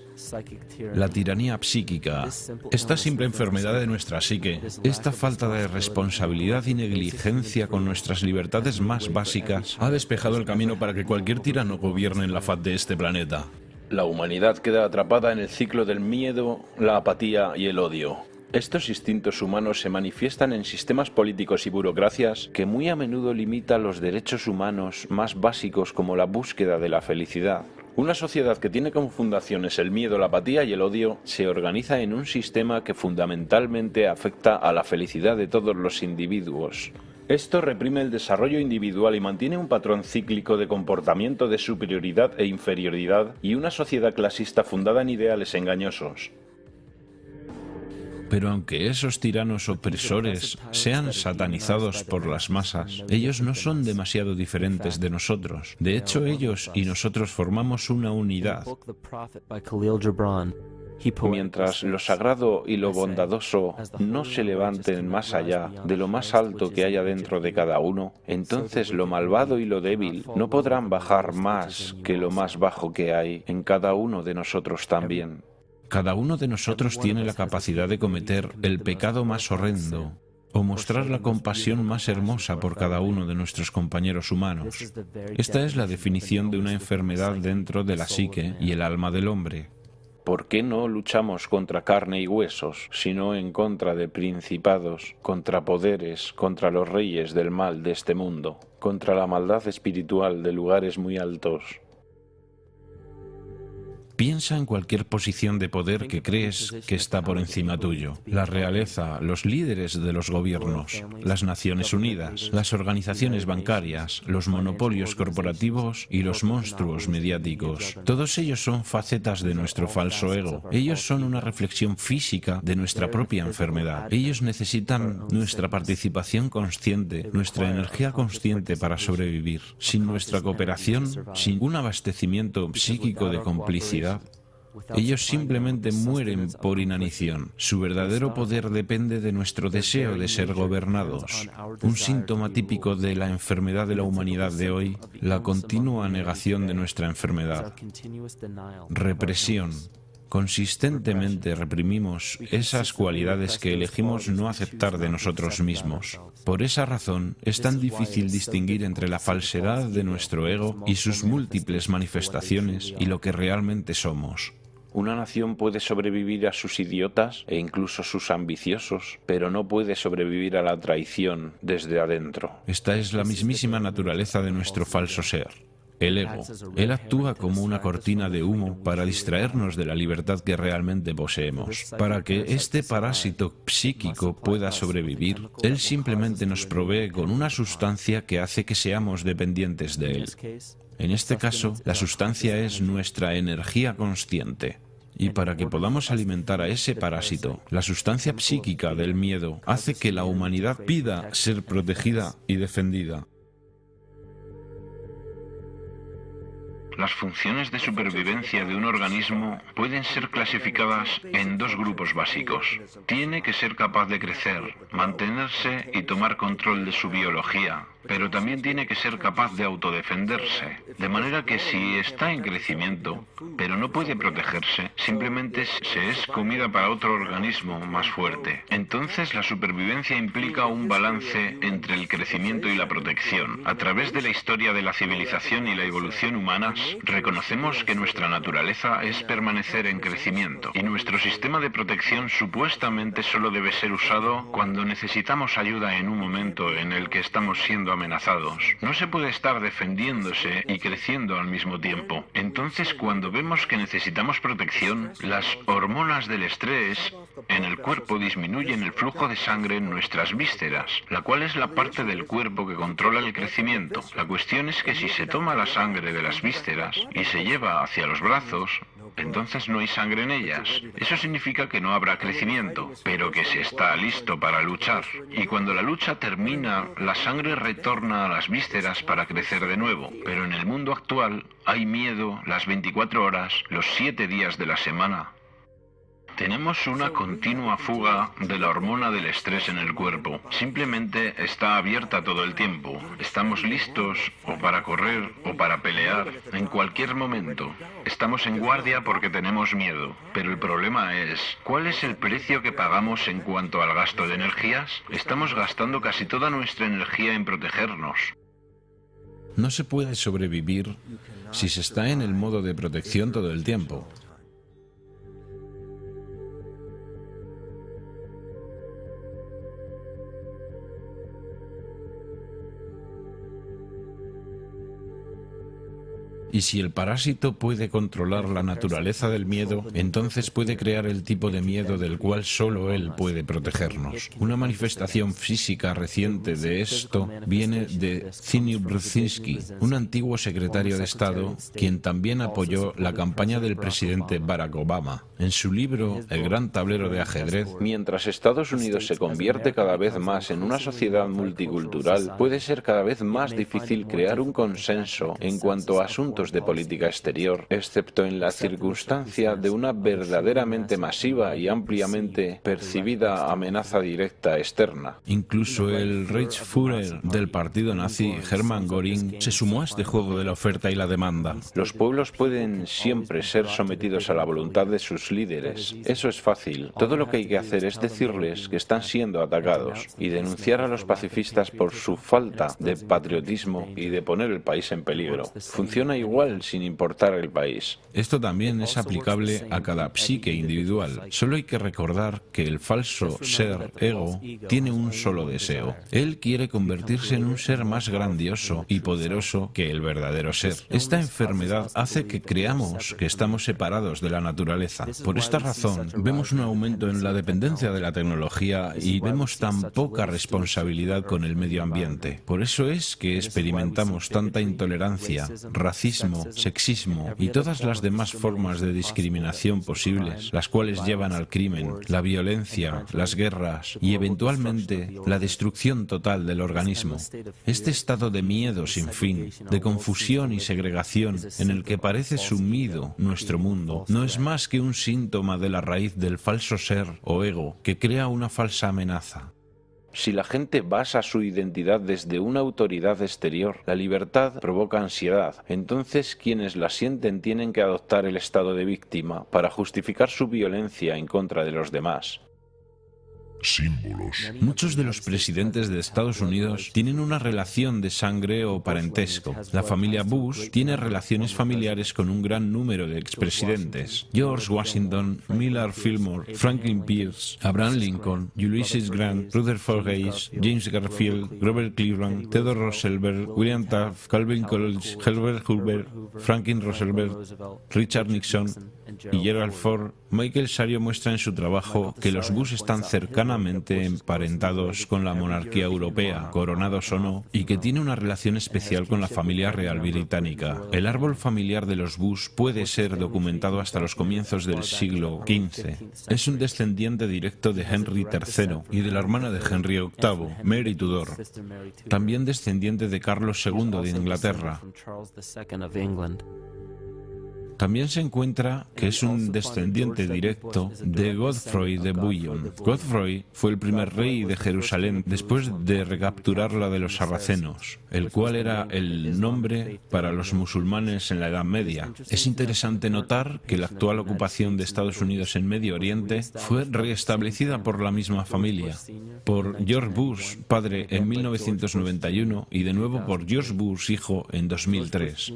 La tiranía psíquica, esta simple enfermedad de nuestra psique, esta falta de responsabilidad y negligencia con nuestras libertades más básicas, ha despejado el camino para que cualquier tirano gobierne en la faz de este planeta. La humanidad queda atrapada en el ciclo del miedo, la apatía y el odio. Estos instintos humanos se manifiestan en sistemas políticos y burocracias que muy a menudo limitan los derechos humanos más básicos como la búsqueda de la felicidad. Una sociedad que tiene como fundaciones el miedo, la apatía y el odio se organiza en un sistema que fundamentalmente afecta a la felicidad de todos los individuos. Esto reprime el desarrollo individual y mantiene un patrón cíclico de comportamiento de superioridad e inferioridad y una sociedad clasista fundada en ideales engañosos. Pero aunque esos tiranos opresores sean satanizados por las masas, ellos no son demasiado diferentes de nosotros. De hecho, ellos y nosotros formamos una unidad. Mientras lo sagrado y lo bondadoso no se levanten más allá de lo más alto que haya dentro de cada uno, entonces lo malvado y lo débil no podrán bajar más que lo más bajo que hay en cada uno de nosotros también. Cada uno de nosotros tiene la capacidad de cometer el pecado más horrendo o mostrar la compasión más hermosa por cada uno de nuestros compañeros humanos. Esta es la definición de una enfermedad dentro de la psique y el alma del hombre. ¿Por qué no luchamos contra carne y huesos, sino en contra de principados, contra poderes, contra los reyes del mal de este mundo, contra la maldad espiritual de lugares muy altos? Piensa en cualquier posición de poder que crees que está por encima tuyo. La realeza, los líderes de los gobiernos, las Naciones Unidas, las organizaciones bancarias, los monopolios corporativos y los monstruos mediáticos. Todos ellos son facetas de nuestro falso ego. Ellos son una reflexión física de nuestra propia enfermedad. Ellos necesitan nuestra participación consciente, nuestra energía consciente para sobrevivir. Sin nuestra cooperación, sin un abastecimiento psíquico de complicidad, ellos simplemente mueren por inanición. Su verdadero poder depende de nuestro deseo de ser gobernados. Un síntoma típico de la enfermedad de la humanidad de hoy, la continua negación de nuestra enfermedad. Represión. Consistentemente reprimimos esas cualidades que elegimos no aceptar de nosotros mismos. Por esa razón, es tan difícil distinguir entre la falsedad de nuestro ego y sus múltiples manifestaciones y lo que realmente somos. Una nación puede sobrevivir a sus idiotas e incluso sus ambiciosos, pero no puede sobrevivir a la traición desde adentro. Esta es la mismísima naturaleza de nuestro falso ser. El ego. Él actúa como una cortina de humo para distraernos de la libertad que realmente poseemos. Para que este parásito psíquico pueda sobrevivir, él simplemente nos provee con una sustancia que hace que seamos dependientes de él. En este caso, la sustancia es nuestra energía consciente. Y para que podamos alimentar a ese parásito, la sustancia psíquica del miedo hace que la humanidad pida ser protegida y defendida. Las funciones de supervivencia de un organismo pueden ser clasificadas en dos grupos básicos. Tiene que ser capaz de crecer, mantenerse y tomar control de su biología, pero también tiene que ser capaz de autodefenderse. De manera que si está en crecimiento, pero no puede protegerse, simplemente se es comida para otro organismo más fuerte. Entonces la supervivencia implica un balance entre el crecimiento y la protección. A través de la historia de la civilización y la evolución humanas, reconocemos que nuestra naturaleza es permanecer en crecimiento y nuestro sistema de protección supuestamente solo debe ser usado cuando necesitamos ayuda en un momento en el que estamos siendo amenazados. No se puede estar defendiéndose y creciendo al mismo tiempo. Entonces, cuando vemos que necesitamos protección, las hormonas del estrés en el cuerpo disminuyen el flujo de sangre en nuestras vísceras, la cual es la parte del cuerpo que controla el crecimiento. La cuestión es que si se toma la sangre de las vísceras y se lleva hacia los brazos, entonces no hay sangre en ellas. Eso significa que no habrá crecimiento, pero que se está listo para luchar. Y cuando la lucha termina, la sangre retorna a las vísceras para crecer de nuevo. Pero en el mundo actual hay miedo las 24 horas, los 7 días de la semana. Tenemos una continua fuga de la hormona del estrés en el cuerpo. Simplemente está abierta todo el tiempo. Estamos listos o para correr o para pelear en cualquier momento. Estamos en guardia porque tenemos miedo. Pero el problema es, ¿cuál es el precio que pagamos en cuanto al gasto de energías? Estamos gastando casi toda nuestra energía en protegernos. No se puede sobrevivir si se está en el modo de protección todo el tiempo. Y si el parásito puede controlar la naturaleza del miedo, entonces puede crear el tipo de miedo del cual solo él puede protegernos. Una manifestación física reciente de esto viene de Zbigniew Brzezinski, un antiguo secretario de Estado, quien también apoyó la campaña del presidente Barack Obama. En su libro El gran tablero de ajedrez, mientras Estados Unidos se convierte cada vez más en una sociedad multicultural, puede ser cada vez más difícil crear un consenso en cuanto a asuntos de política exterior, excepto en la circunstancia de una verdaderamente masiva y ampliamente percibida amenaza directa externa. Incluso el Reichsführer del partido nazi, Hermann Göring, se sumó a este juego de la oferta y la demanda. Los pueblos pueden siempre ser sometidos a la voluntad de sus líderes. Eso es fácil. Todo lo que hay que hacer es decirles que están siendo atacados y denunciar a los pacifistas por su falta de patriotismo y de poner el país en peligro. Funciona igual igual sin importar el país. Esto también es aplicable a cada psique individual. Solo hay que recordar que el falso ser, ego, tiene un solo deseo. Él quiere convertirse en un ser más grandioso y poderoso que el verdadero ser. Esta enfermedad hace que creamos que estamos separados de la naturaleza. Por esta razón, vemos un aumento en la dependencia de la tecnología y vemos tan poca responsabilidad con el medio ambiente. Por eso es que experimentamos tanta intolerancia, racismo, sexismo y todas las demás formas de discriminación posibles, las cuales llevan al crimen, la violencia, las guerras y eventualmente la destrucción total del organismo. Este estado de miedo sin fin, de confusión y segregación en el que parece sumido nuestro mundo, no es más que un síntoma de la raíz del falso ser o ego que crea una falsa amenaza. Si la gente basa su identidad desde una autoridad exterior, la libertad provoca ansiedad. Entonces, quienes la sienten tienen que adoptar el estado de víctima para justificar su violencia en contra de los demás. Símbolos. Muchos de los presidentes de Estados Unidos tienen una relación de sangre o parentesco. La familia Bush tiene relaciones familiares con un gran número de expresidentes. George Washington, Millard Fillmore, Franklin Pierce, Abraham Lincoln, Ulysses Grant, Rutherford Hayes, James Garfield, Robert Cleveland, Theodore Roosevelt, William Taft, Calvin Coolidge, Herbert Hoover, Franklin Roosevelt, Richard Nixon y Gerald Ford. Michael Sario muestra en su trabajo que los Bush están cercanamente emparentados con la monarquía europea, coronados o no, y que tiene una relación especial con la familia real británica. El árbol familiar de los Bush puede ser documentado hasta los comienzos del siglo XV. Es un descendiente directo de Henry III y de la hermana de Henry VIII, Mary Tudor. También descendiente de Carlos II de Inglaterra. También se encuentra que es un descendiente directo de Godfrey de Bouillon. Godfrey fue el primer rey de Jerusalén después de recapturarla de los sarracenos, el cual era el nombre para los musulmanes en la Edad Media. Es interesante notar que la actual ocupación de Estados Unidos en Medio Oriente fue restablecida por la misma familia, por George Bush, padre, en 1991 y de nuevo por George Bush, hijo, en 2003.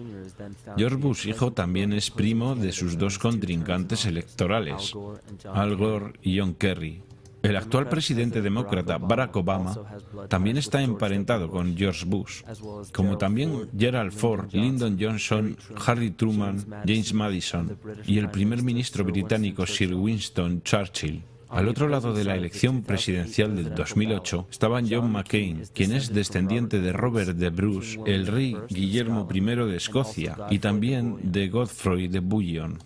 George Bush, hijo, también es primo de sus dos contrincantes electorales, Al Gore y John Kerry. El actual presidente demócrata, Barack Obama, también está emparentado con George Bush, como también Gerald Ford, Lyndon Johnson, Harry Truman, James Madison y el primer ministro británico Sir Winston Churchill. Al otro lado de la elección presidencial del 2008 estaba John McCain, quien es descendiente de Robert de Bruce, el rey Guillermo I de Escocia, y también de Godfrey de Bouillon.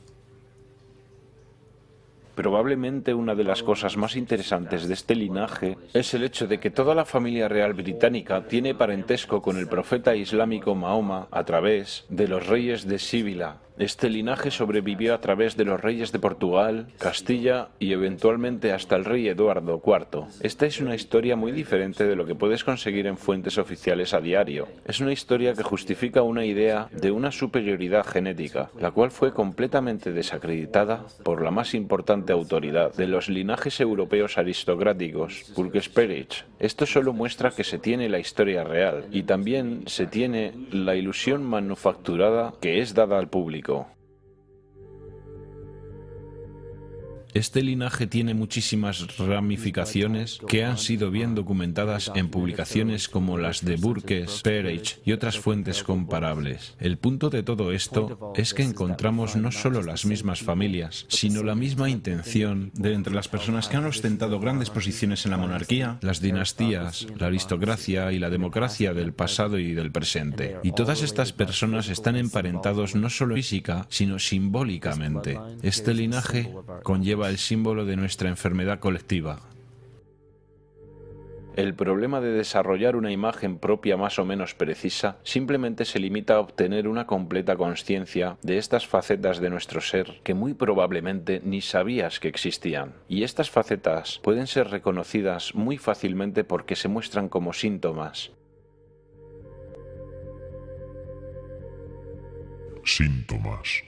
Probablemente una de las cosas más interesantes de este linaje es el hecho de que toda la familia real británica tiene parentesco con el profeta islámico Mahoma a través de los reyes de Sibila. Este linaje sobrevivió a través de los reyes de Portugal, Castilla y eventualmente hasta el rey Eduardo IV. Esta es una historia muy diferente de lo que puedes conseguir en fuentes oficiales a diario. Es una historia que justifica una idea de una superioridad genética, la cual fue completamente desacreditada por la más importante autoridad de los linajes europeos aristocráticos, Burke-Spearich. Esto solo muestra que se tiene la historia real y también se tiene la ilusión manufacturada que es dada al público. Este linaje tiene muchísimas ramificaciones que han sido bien documentadas en publicaciones como las de Burke, Spearich y otras fuentes comparables. El punto de todo esto es que encontramos no solo las mismas familias, sino la misma intención de entre las personas que han ostentado grandes posiciones en la monarquía, las dinastías, la aristocracia y la democracia del pasado y del presente. Y todas estas personas están emparentados no solo física, sino simbólicamente. Este linaje conlleva el símbolo de nuestra enfermedad colectiva. El problema de desarrollar una imagen propia más o menos precisa simplemente se limita a obtener una completa consciencia de estas facetas de nuestro ser que muy probablemente ni sabías que existían. Y estas facetas pueden ser reconocidas muy fácilmente porque se muestran como síntomas. Síntomas.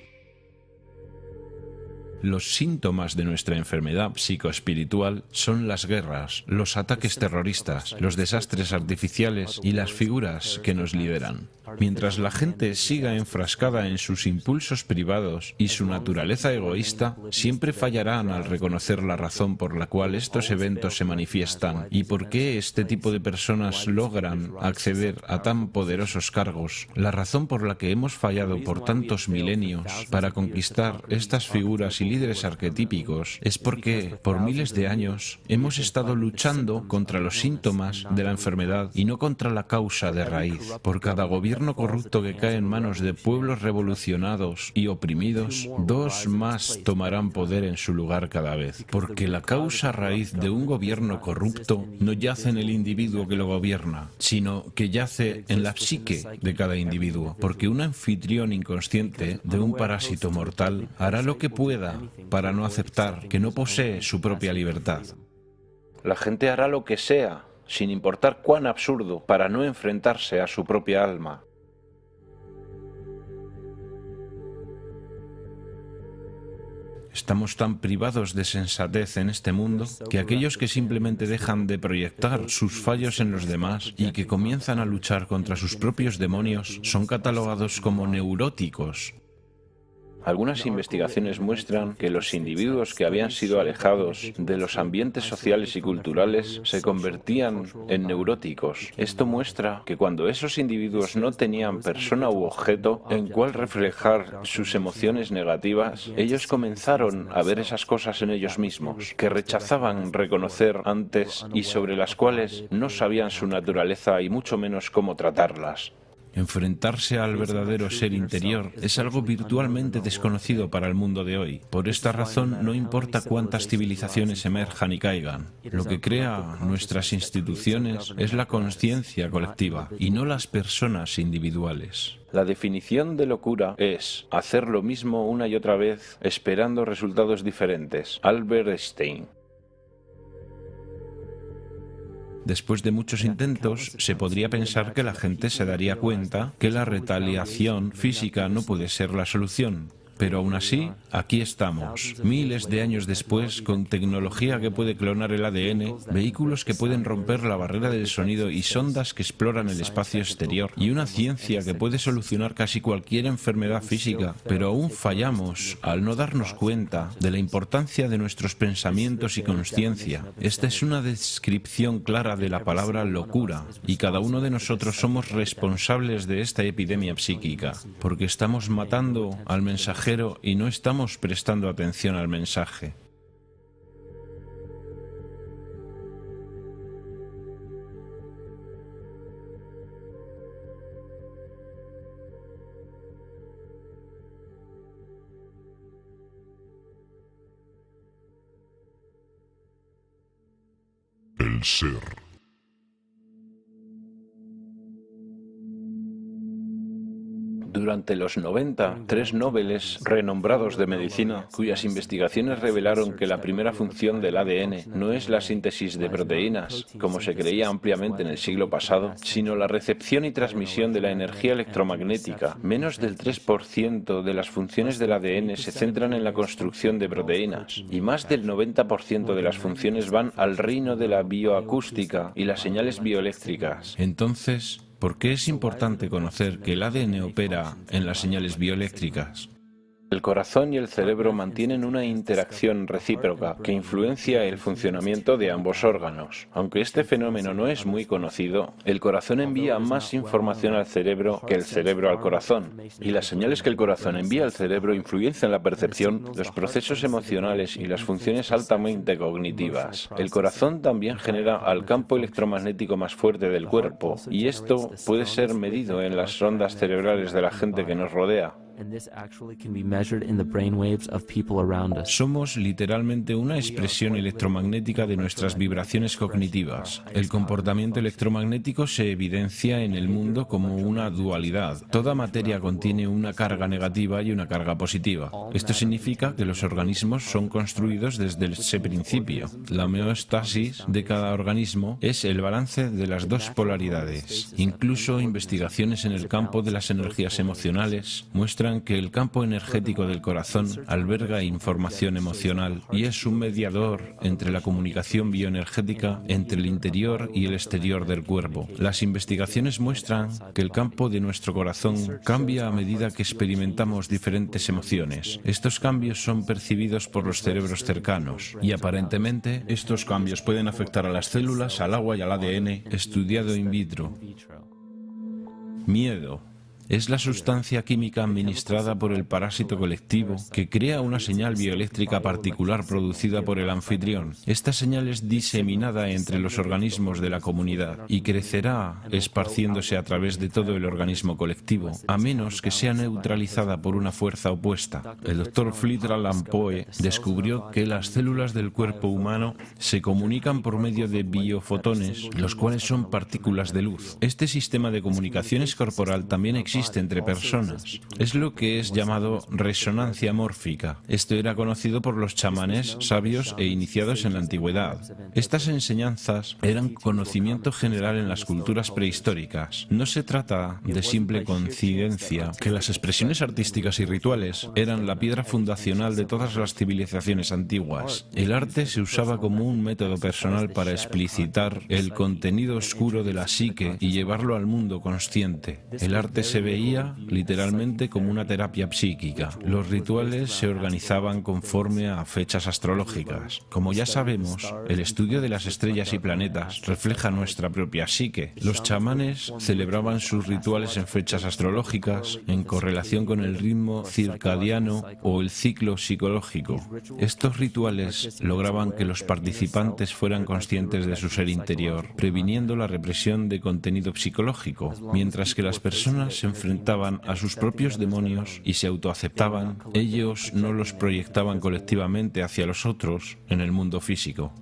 Los síntomas de nuestra enfermedad psicoespiritual son las guerras, los ataques terroristas, los desastres artificiales y las figuras que nos liberan. Mientras la gente siga enfrascada en sus impulsos privados y su naturaleza egoísta, siempre fallarán al reconocer la razón por la cual estos eventos se manifiestan y por qué este tipo de personas logran acceder a tan poderosos cargos, la razón por la que hemos fallado por tantos milenios para conquistar estas figuras y líderes arquetípicos es porque, por miles de años, hemos estado luchando contra los síntomas de la enfermedad y no contra la causa de raíz. Por cada gobierno corrupto que cae en manos de pueblos revolucionados y oprimidos, dos más tomarán poder en su lugar cada vez. Porque la causa raíz de un gobierno corrupto no yace en el individuo que lo gobierna, sino que yace en la psique de cada individuo. Porque un anfitrión inconsciente de un parásito mortal hará lo que pueda para no aceptar que no posee su propia libertad. La gente hará lo que sea, sin importar cuán absurdo, para no enfrentarse a su propia alma. Estamos tan privados de sensatez en este mundo que aquellos que simplemente dejan de proyectar sus fallos en los demás y que comienzan a luchar contra sus propios demonios son catalogados como neuróticos. Algunas investigaciones muestran que los individuos que habían sido alejados de los ambientes sociales y culturales se convertían en neuróticos. Esto muestra que cuando esos individuos no tenían persona u objeto en cual reflejar sus emociones negativas, ellos comenzaron a ver esas cosas en ellos mismos, que rechazaban reconocer antes y sobre las cuales no sabían su naturaleza y mucho menos cómo tratarlas. Enfrentarse al verdadero ser interior es algo virtualmente desconocido para el mundo de hoy. Por esta razón, no importa cuántas civilizaciones emerjan y caigan. Lo que crea nuestras instituciones es la conciencia colectiva y no las personas individuales. La definición de locura es hacer lo mismo una y otra vez esperando resultados diferentes. Albert Einstein. Después de muchos intentos, se podría pensar que la gente se daría cuenta que la retaliación física no puede ser la solución. Pero aún así, aquí estamos, miles de años después, con tecnología que puede clonar el ADN, vehículos que pueden romper la barrera del sonido y sondas que exploran el espacio exterior, y una ciencia que puede solucionar casi cualquier enfermedad física. Pero aún fallamos al no darnos cuenta de la importancia de nuestros pensamientos y conciencia. Esta es una descripción clara de la palabra locura, y cada uno de nosotros somos responsables de esta epidemia psíquica, porque estamos matando al mensajero y no estamos prestando atención al mensaje. El ser. Durante los 90, 3 nobeles renombrados de medicina, cuyas investigaciones revelaron que la primera función del ADN no es la síntesis de proteínas, como se creía ampliamente en el siglo pasado, sino la recepción y transmisión de la energía electromagnética. Menos del 3% de las funciones del ADN se centran en la construcción de proteínas, y más del 90% de las funciones van al reino de la bioacústica y las señales bioeléctricas. Entonces, ¿por qué es importante conocer que el ADN opera en las señales bioeléctricas? El corazón y el cerebro mantienen una interacción recíproca que influencia el funcionamiento de ambos órganos. Aunque este fenómeno no es muy conocido, el corazón envía más información al cerebro que el cerebro al corazón, y las señales que el corazón envía al cerebro influencian la percepción, los procesos emocionales y las funciones altamente cognitivas. El corazón también genera al campo electromagnético más fuerte del cuerpo, y esto puede ser medido en las ondas cerebrales de la gente que nos rodea. Somos literalmente una expresión electromagnética de nuestras vibraciones cognitivas. El comportamiento electromagnético se evidencia en el mundo como una dualidad. Toda materia contiene una carga negativa y una carga positiva. Esto significa que los organismos son construidos desde ese principio. La homeostasis de cada organismo es el balance de las dos polaridades. Incluso investigaciones en el campo de las energías emocionales muestran muestran que el campo energético del corazón alberga información emocional y es un mediador entre la comunicación bioenergética entre el interior y el exterior del cuerpo. Las investigaciones muestran que el campo de nuestro corazón cambia a medida que experimentamos diferentes emociones. Estos cambios son percibidos por los cerebros cercanos y aparentemente estos cambios pueden afectar a las células, al agua y al ADN, estudiado in vitro. Miedo. Es la sustancia química administrada por el parásito colectivo que crea una señal bioeléctrica particular producida por el anfitrión. Esta señal es diseminada entre los organismos de la comunidad y crecerá esparciéndose a través de todo el organismo colectivo, a menos que sea neutralizada por una fuerza opuesta. El Dr. Fritz Alan Poe descubrió que las células del cuerpo humano se comunican por medio de biofotones, los cuales son partículas de luz. Este sistema de comunicaciones corporal también existe entre personas. Es lo que es llamado resonancia mórfica. Esto era conocido por los chamanes sabios e iniciados en la antigüedad. Estas enseñanzas eran conocimiento general en las culturas prehistóricas. No se trata de simple coincidencia que las expresiones artísticas y rituales eran la piedra fundacional de todas las civilizaciones antiguas. El arte se usaba como un método personal para explicitar el contenido oscuro de la psique y llevarlo al mundo consciente. El arte se veía literalmente como una terapia psíquica. Los rituales se organizaban conforme a fechas astrológicas. Como ya sabemos, el estudio de las estrellas y planetas refleja nuestra propia psique. Los chamanes celebraban sus rituales en fechas astrológicas en correlación con el ritmo circadiano o el ciclo psicológico. Estos rituales lograban que los participantes fueran conscientes de su ser interior, previniendo la represión de contenido psicológico, mientras que las personas se enfrentaban a sus propios demonios y se autoaceptaban, ellos no los proyectaban colectivamente hacia los otros en el mundo físico.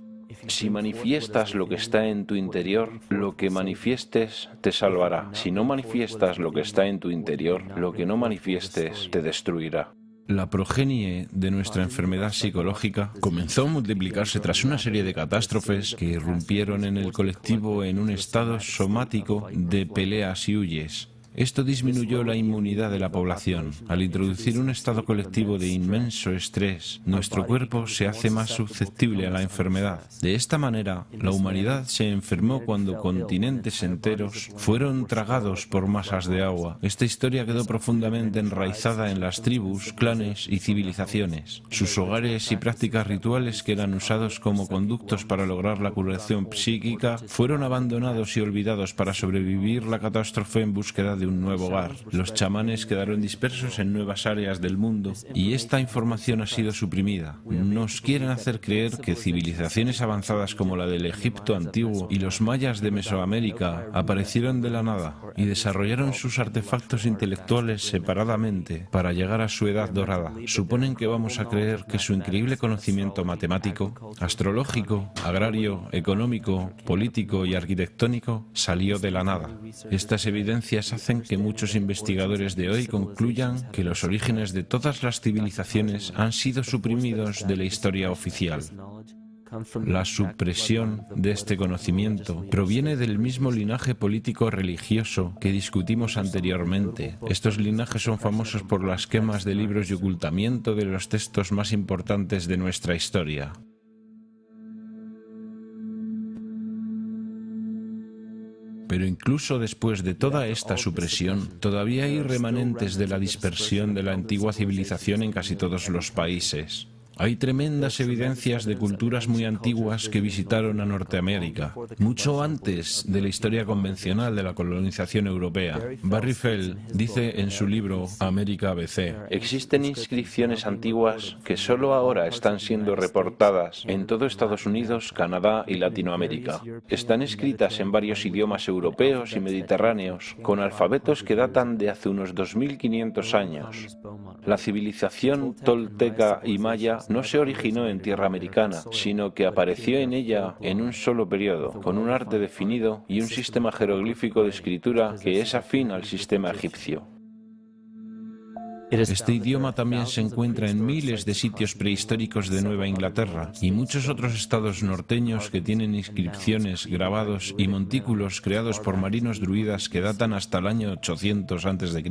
Si manifiestas lo que está en tu interior, lo que manifiestes te salvará. Si no manifiestas lo que está en tu interior, lo que no manifiestes te destruirá. La progenie de nuestra enfermedad psicológica comenzó a multiplicarse tras una serie de catástrofes que irrumpieron en el colectivo en un estado somático de peleas y huyes. Esto disminuyó la inmunidad de la población. Al introducir un estado colectivo de inmenso estrés, nuestro cuerpo se hace más susceptible a la enfermedad. De esta manera, la humanidad se enfermó cuando continentes enteros fueron tragados por masas de agua. Esta historia quedó profundamente enraizada en las tribus, clanes y civilizaciones. Sus hogares y prácticas rituales que eran usados como conductos para lograr la curación psíquica fueron abandonados y olvidados para sobrevivir la catástrofe en búsqueda de un nuevo hogar. Los chamanes quedaron dispersos en nuevas áreas del mundo y esta información ha sido suprimida. Nos quieren hacer creer que civilizaciones avanzadas como la del Egipto antiguo y los mayas de Mesoamérica aparecieron de la nada y desarrollaron sus artefactos intelectuales separadamente para llegar a su edad dorada. Suponen que vamos a creer que su increíble conocimiento matemático, astrológico, agrario, económico, político y arquitectónico salió de la nada. Estas evidencias hacen que muchos investigadores de hoy concluyan que los orígenes de todas las civilizaciones han sido suprimidos de la historia oficial. La supresión de este conocimiento proviene del mismo linaje político-religioso que discutimos anteriormente. Estos linajes son famosos por las quemas de libros y ocultamiento de los textos más importantes de nuestra historia. Pero incluso después de toda esta supresión, todavía hay remanentes de la dispersión de la antigua civilización en casi todos los países. Hay tremendas evidencias de culturas muy antiguas que visitaron a Norteamérica, mucho antes de la historia convencional de la colonización europea. Barry Feld dice en su libro América ABC: existen inscripciones antiguas que solo ahora están siendo reportadas en todo Estados Unidos, Canadá y Latinoamérica. Están escritas en varios idiomas europeos y mediterráneos, con alfabetos que datan de hace unos 2500 años. La civilización tolteca y maya no se originó en tierra americana, sino que apareció en ella en un solo periodo, con un arte definido y un sistema jeroglífico de escritura que es afín al sistema egipcio. Este idioma también se encuentra en miles de sitios prehistóricos de Nueva Inglaterra y muchos otros estados norteños que tienen inscripciones, grabados y montículos creados por marinos druidas que datan hasta el año 800 a.C.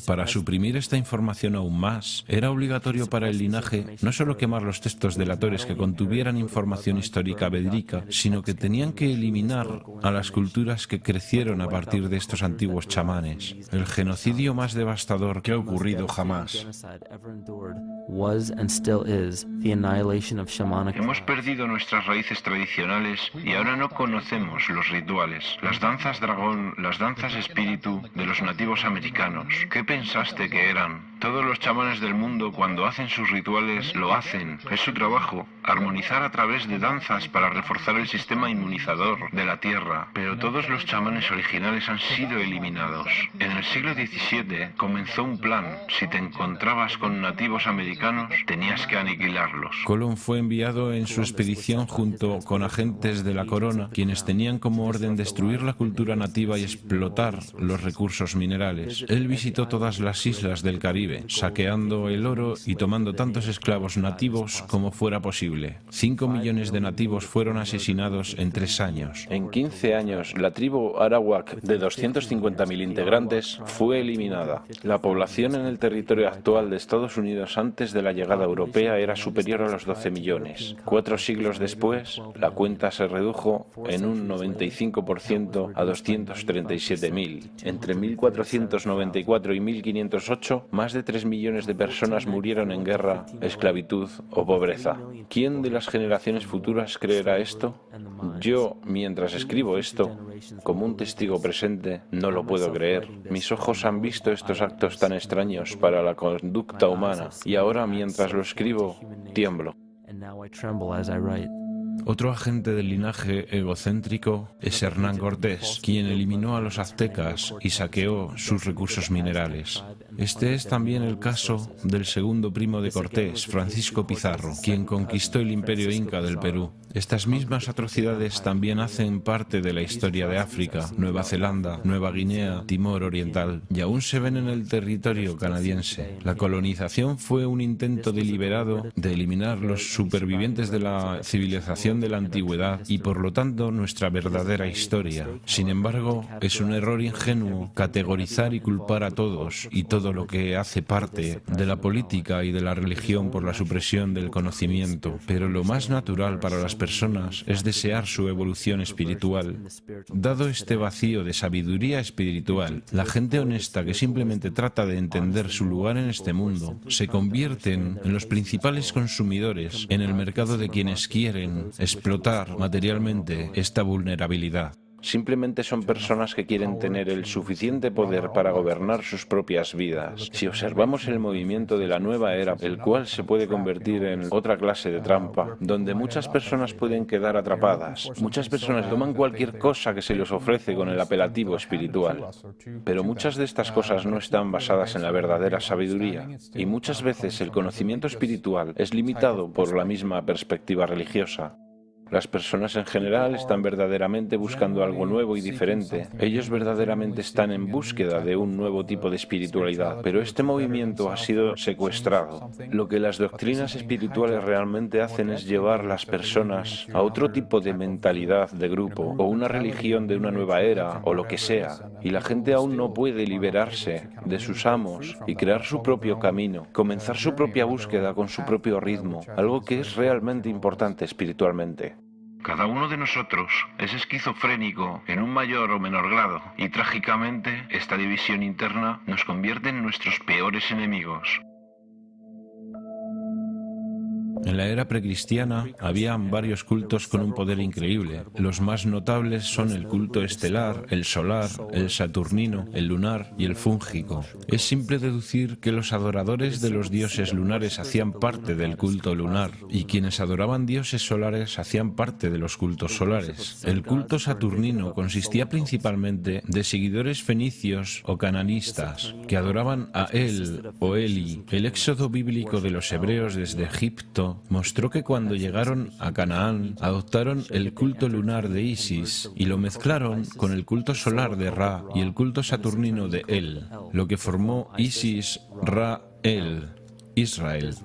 Para suprimir esta información aún más, era obligatorio para el linaje no solo quemar los textos delatores que contuvieran información histórica verídica, sino que tenían que eliminar a las culturas que crecieron a partir de estos antiguos chamanes. El genocidio más devastador que ha ocurrido jamás. Hemos perdido nuestras raíces tradicionales y ahora no conocemos los rituales, las danzas dragón, las danzas espíritu de los nativos americanos. ¿Qué pensaste que eran? Todos los chamanes del mundo, cuando hacen sus rituales, lo hacen. Es su trabajo, armonizar a través de danzas para reforzar el sistema inmunizador de la Tierra. Pero todos los chamanes originales han sido eliminados. En el siglo XVII comenzó un plan. Si te encontrabas con nativos americanos, tenías que aniquilarlos. Colón fue enviado en su expedición junto con agentes de la corona, quienes tenían como orden destruir la cultura nativa y explotar los recursos minerales. Él visitó todas las islas del Caribe, saqueando el oro y tomando tantos esclavos nativos como fuera posible. 5 millones de nativos fueron asesinados en 3 años. En 15 años, la tribu arawak de 250.000 integrantes fue eliminada. La población en el territorio actual de Estados Unidos antes de la llegada europea era superior a los 12 millones. 4 siglos después, la cuenta se redujo en un 95% a 237.000. Entre 1494 y 1508, más de 3 millones de personas murieron en guerra, esclavitud o pobreza. ¿Quién de las generaciones futuras creerá esto? Yo, mientras escribo esto, como un testigo presente, no lo puedo creer. Mis ojos han visto estos actos tan extraños para la conducta humana y ahora, mientras lo escribo, tiemblo. Otro agente del linaje egocéntrico es Hernán Cortés, quien eliminó a los aztecas y saqueó sus recursos minerales. Este es también el caso del segundo primo de Cortés, Francisco Pizarro, quien conquistó el imperio inca del Perú. Estas mismas atrocidades también hacen parte de la historia de África, Nueva Zelanda, Nueva Guinea, Timor Oriental, y aún se ven en el territorio canadiense. La colonización fue un intento deliberado de eliminar los supervivientes de la civilización de la antigüedad y por lo tanto nuestra verdadera historia. Sin embargo, es un error ingenuo categorizar y culpar a todos y todo lo que hace parte de la política y de la religión por la supresión del conocimiento. Pero lo más natural para las personas es desear su evolución espiritual. Dado este vacío de sabiduría espiritual, la gente honesta que simplemente trata de entender su lugar en este mundo se convierten en los principales consumidores en el mercado de quienes quieren explotar materialmente esta vulnerabilidad. Simplemente son personas que quieren tener el suficiente poder para gobernar sus propias vidas. Si observamos el movimiento de la nueva era, el cual se puede convertir en otra clase de trampa, donde muchas personas pueden quedar atrapadas. Muchas personas toman cualquier cosa que se les ofrece con el apelativo espiritual. Pero muchas de estas cosas no están basadas en la verdadera sabiduría. Y muchas veces el conocimiento espiritual es limitado por la misma perspectiva religiosa. Las personas en general están verdaderamente buscando algo nuevo y diferente. Ellos verdaderamente están en búsqueda de un nuevo tipo de espiritualidad, pero este movimiento ha sido secuestrado. Lo que las doctrinas espirituales realmente hacen es llevar a las personas a otro tipo de mentalidad de grupo, o una religión de una nueva era, o lo que sea. Y la gente aún no puede liberarse de sus amos y crear su propio camino, comenzar su propia búsqueda con su propio ritmo, algo que es realmente importante espiritualmente. Cada uno de nosotros es esquizofrénico en un mayor o menor grado y trágicamente esta división interna nos convierte en nuestros peores enemigos. En la era precristiana habían varios cultos con un poder increíble. Los más notables son el culto estelar, el solar, el saturnino, el lunar y el fúngico. Es simple deducir que los adoradores de los dioses lunares hacían parte del culto lunar y quienes adoraban dioses solares hacían parte de los cultos solares. El culto saturnino consistía principalmente de seguidores fenicios o cananistas que adoraban a El o Eli. El éxodo bíblico de los hebreos desde Egipto mostró que cuando llegaron a Canaán adoptaron el culto lunar de Isis y lo mezclaron con el culto solar de Ra y el culto saturnino de El, lo que formó Isis, Ra, El, Israel.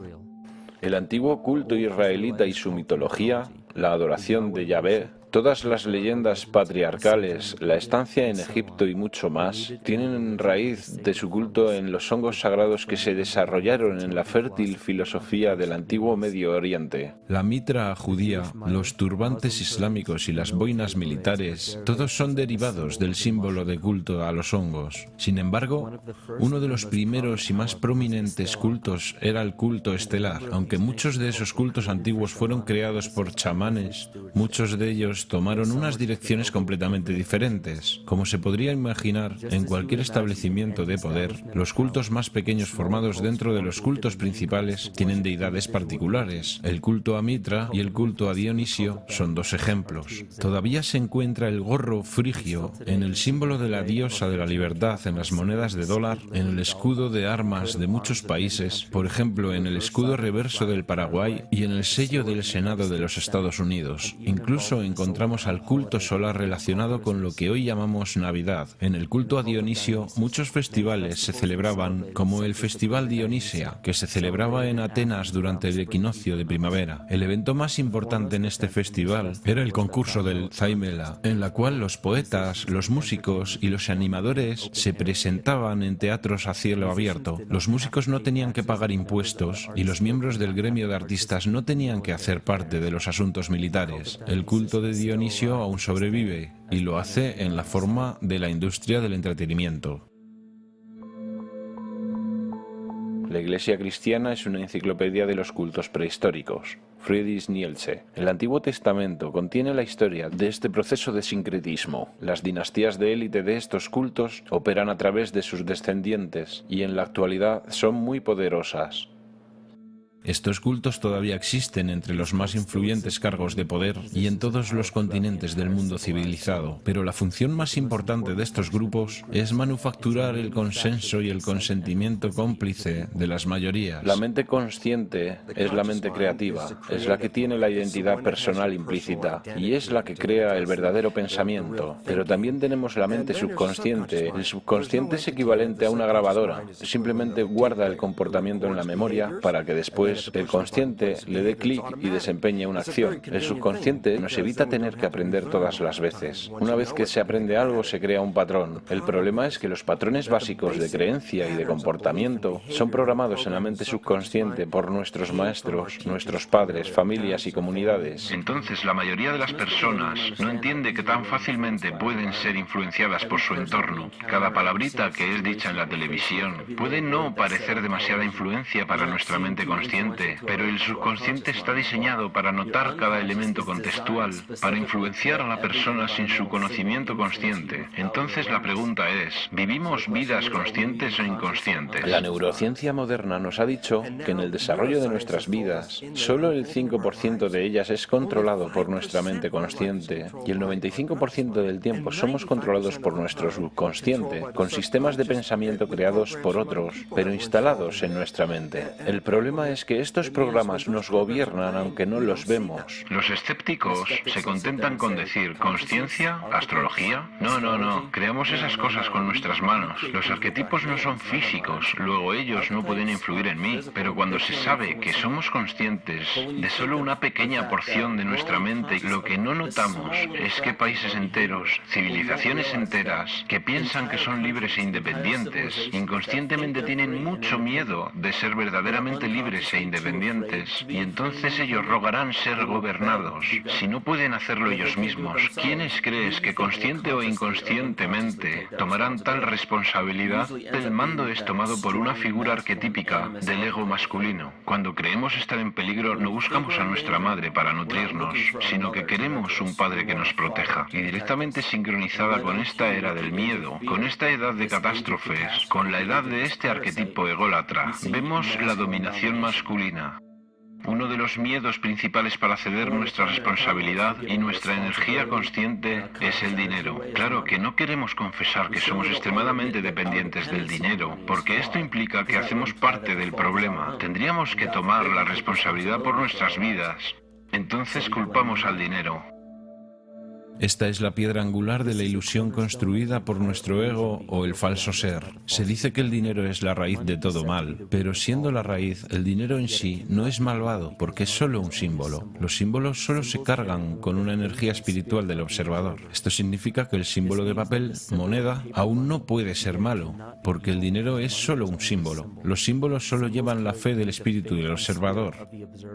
El antiguo culto israelita y su mitología, la adoración de Yahvé, Todas las leyendas patriarcales, la estancia en Egipto y mucho más, tienen raíz de su culto en los hongos sagrados que se desarrollaron en la fértil filosofía del antiguo Medio Oriente. La mitra judía, los turbantes islámicos y las boinas militares, todos son derivados del símbolo de culto a los hongos. Sin embargo, uno de los primeros y más prominentes cultos era el culto estelar. Aunque muchos de esos cultos antiguos fueron creados por chamanes, muchos de ellos tomaron unas direcciones completamente diferentes. Como se podría imaginar, en cualquier establecimiento de poder, los cultos más pequeños formados dentro de los cultos principales tienen deidades particulares. El culto a Mitra y el culto a Dionisio son dos ejemplos. Todavía se encuentra el gorro frigio en el símbolo de la diosa de la libertad en las monedas de dólar, en el escudo de armas de muchos países, por ejemplo en el escudo reverso del Paraguay y en el sello del Senado de los Estados Unidos. Incluso encontramos al culto solar relacionado con lo que hoy llamamos Navidad. En el culto a Dionisio, muchos festivales se celebraban, como el Festival Dionisia, que se celebraba en Atenas durante el equinoccio de primavera. El evento más importante en este festival era el concurso del Zaimela, en la cual los poetas, los músicos y los animadores se presentaban en teatros a cielo abierto. Los músicos no tenían que pagar impuestos y los miembros del gremio de artistas no tenían que hacer parte de los asuntos militares. El culto de Dionisio aún sobrevive y lo hace en la forma de la industria del entretenimiento. La Iglesia cristiana es una enciclopedia de los cultos prehistóricos. Friedrich Nietzsche. El Antiguo Testamento contiene la historia de este proceso de sincretismo. Las dinastías de élite de estos cultos operan a través de sus descendientes y en la actualidad son muy poderosas. Estos cultos todavía existen entre los más influyentes cargos de poder y en todos los continentes del mundo civilizado, pero la función más importante de estos grupos es manufacturar el consenso y el consentimiento cómplice de las mayorías. La mente consciente es la mente creativa, es la que tiene la identidad personal implícita y es la que crea el verdadero pensamiento. Pero también tenemos la mente subconsciente. El subconsciente es equivalente a una grabadora, simplemente guarda el comportamiento en la memoria para que después el consciente le dé clic y desempeñe una acción. El subconsciente nos evita tener que aprender todas las veces. Una vez que se aprende algo, se crea un patrón. El problema es que los patrones básicos de creencia y de comportamiento son programados en la mente subconsciente por nuestros maestros, nuestros padres, familias y comunidades. Entonces, la mayoría de las personas no entiende que tan fácilmente pueden ser influenciadas por su entorno. Cada palabrita que es dicha en la televisión puede no parecer demasiada influencia para nuestra mente consciente, pero el subconsciente está diseñado para notar cada elemento contextual, para influenciar a la persona sin su conocimiento consciente. Entonces la pregunta es, ¿vivimos vidas conscientes o inconscientes? La neurociencia moderna nos ha dicho que en el desarrollo de nuestras vidas, solo el 5% de ellas es controlado por nuestra mente consciente y el 95% del tiempo somos controlados por nuestro subconsciente, con sistemas de pensamiento creados por otros, pero instalados en nuestra mente. El problema es que estos programas nos gobiernan aunque no los vemos. Los escépticos se contentan con decir ¿conciencia? ¿Astrología? No. Creamos esas cosas con nuestras manos. Los arquetipos no son físicos, luego ellos no pueden influir en mí. Pero cuando se sabe que somos conscientes de solo una pequeña porción de nuestra mente, lo que no notamos es que países enteros, civilizaciones enteras, que piensan que son libres e independientes, inconscientemente tienen mucho miedo de ser verdaderamente libres e independientes, y entonces ellos rogarán ser gobernados. Si no pueden hacerlo ellos mismos, ¿quiénes crees que consciente o inconscientemente tomarán tal responsabilidad? El mando es tomado por una figura arquetípica del ego masculino. Cuando creemos estar en peligro, no buscamos a nuestra madre para nutrirnos, sino que queremos un padre que nos proteja. Y directamente sincronizada con esta era del miedo, con esta edad de catástrofes, con la edad de este arquetipo ególatra, vemos la dominación masculina. Uno de los miedos principales para ceder nuestra responsabilidad y nuestra energía consciente es el dinero. Claro que no queremos confesar que somos extremadamente dependientes del dinero, porque esto implica que hacemos parte del problema. Tendríamos que tomar la responsabilidad por nuestras vidas. Entonces culpamos al dinero. Esta es la piedra angular de la ilusión construida por nuestro ego o el falso ser. Se dice que el dinero es la raíz de todo mal, pero siendo la raíz, el dinero en sí no es malvado porque es solo un símbolo. Los símbolos solo se cargan con una energía espiritual del observador. Esto significa que el símbolo de papel, moneda, aún no puede ser malo, porque el dinero es solo un símbolo. Los símbolos solo llevan la fe del espíritu del observador.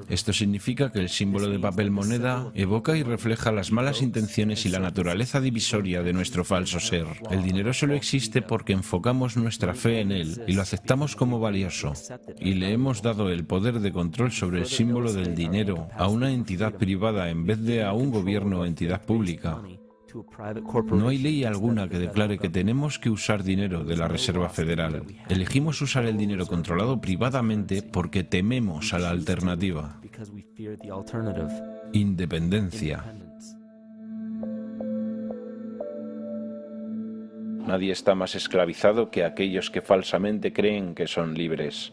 Esto significa que el símbolo de papel moneda evoca y refleja las malas intenciones y la naturaleza divisoria de nuestro falso ser. El dinero solo existe porque enfocamos nuestra fe en él y lo aceptamos como valioso. Y le hemos dado el poder de control sobre el símbolo del dinero a una entidad privada en vez de a un gobierno o entidad pública. No hay ley alguna que declare que tenemos que usar dinero de la Reserva Federal. Elegimos usar el dinero controlado privadamente porque tememos a la alternativa. Independencia. Nadie está más esclavizado que aquellos que falsamente creen que son libres.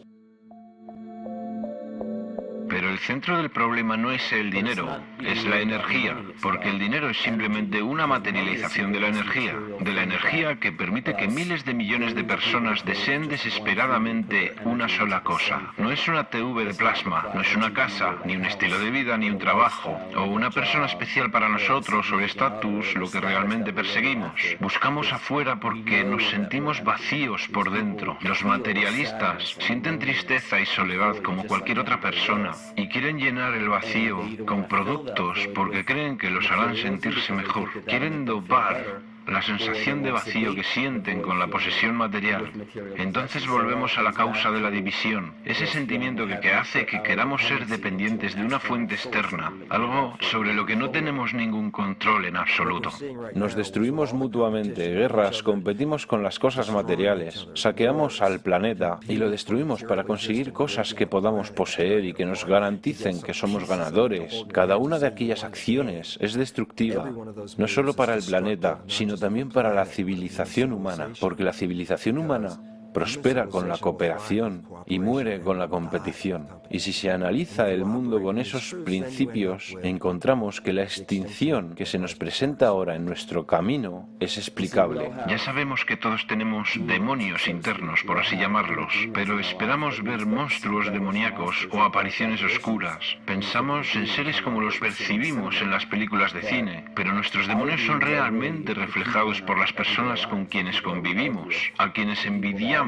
Pero el centro del problema no es el dinero, es la energía, porque el dinero es simplemente una materialización de la energía que permite que miles de millones de personas deseen desesperadamente una sola cosa. No es una TV de plasma, no es una casa, ni un estilo de vida, ni un trabajo, o una persona especial para nosotros o el estatus, lo que realmente perseguimos. Buscamos afuera porque nos sentimos vacíos por dentro. Los materialistas sienten tristeza y soledad como cualquier otra persona, y quieren llenar el vacío con productos porque creen que los harán sentirse mejor. Quieren dopar la sensación de vacío que sienten con la posesión material. Entonces volvemos a la causa de la división, ese sentimiento que hace que queramos ser dependientes de una fuente externa, algo sobre lo que no tenemos ningún control en absoluto. Nos destruimos mutuamente, guerras, competimos con las cosas materiales, saqueamos al planeta y lo destruimos para conseguir cosas que podamos poseer y que nos garanticen que somos ganadores. Cada una de aquellas acciones es destructiva, no solo para el planeta, sino también para la civilización humana, porque la civilización humana prospera con la cooperación y muere con la competición. Y si se analiza el mundo con esos principios, encontramos que la extinción que se nos presenta ahora en nuestro camino es explicable. Ya sabemos que todos tenemos demonios internos, por así llamarlos, pero esperamos ver monstruos demoníacos o apariciones oscuras. Pensamos en seres como los percibimos en las películas de cine, pero nuestros demonios son realmente reflejados por las personas con quienes convivimos, a quienes envidiamos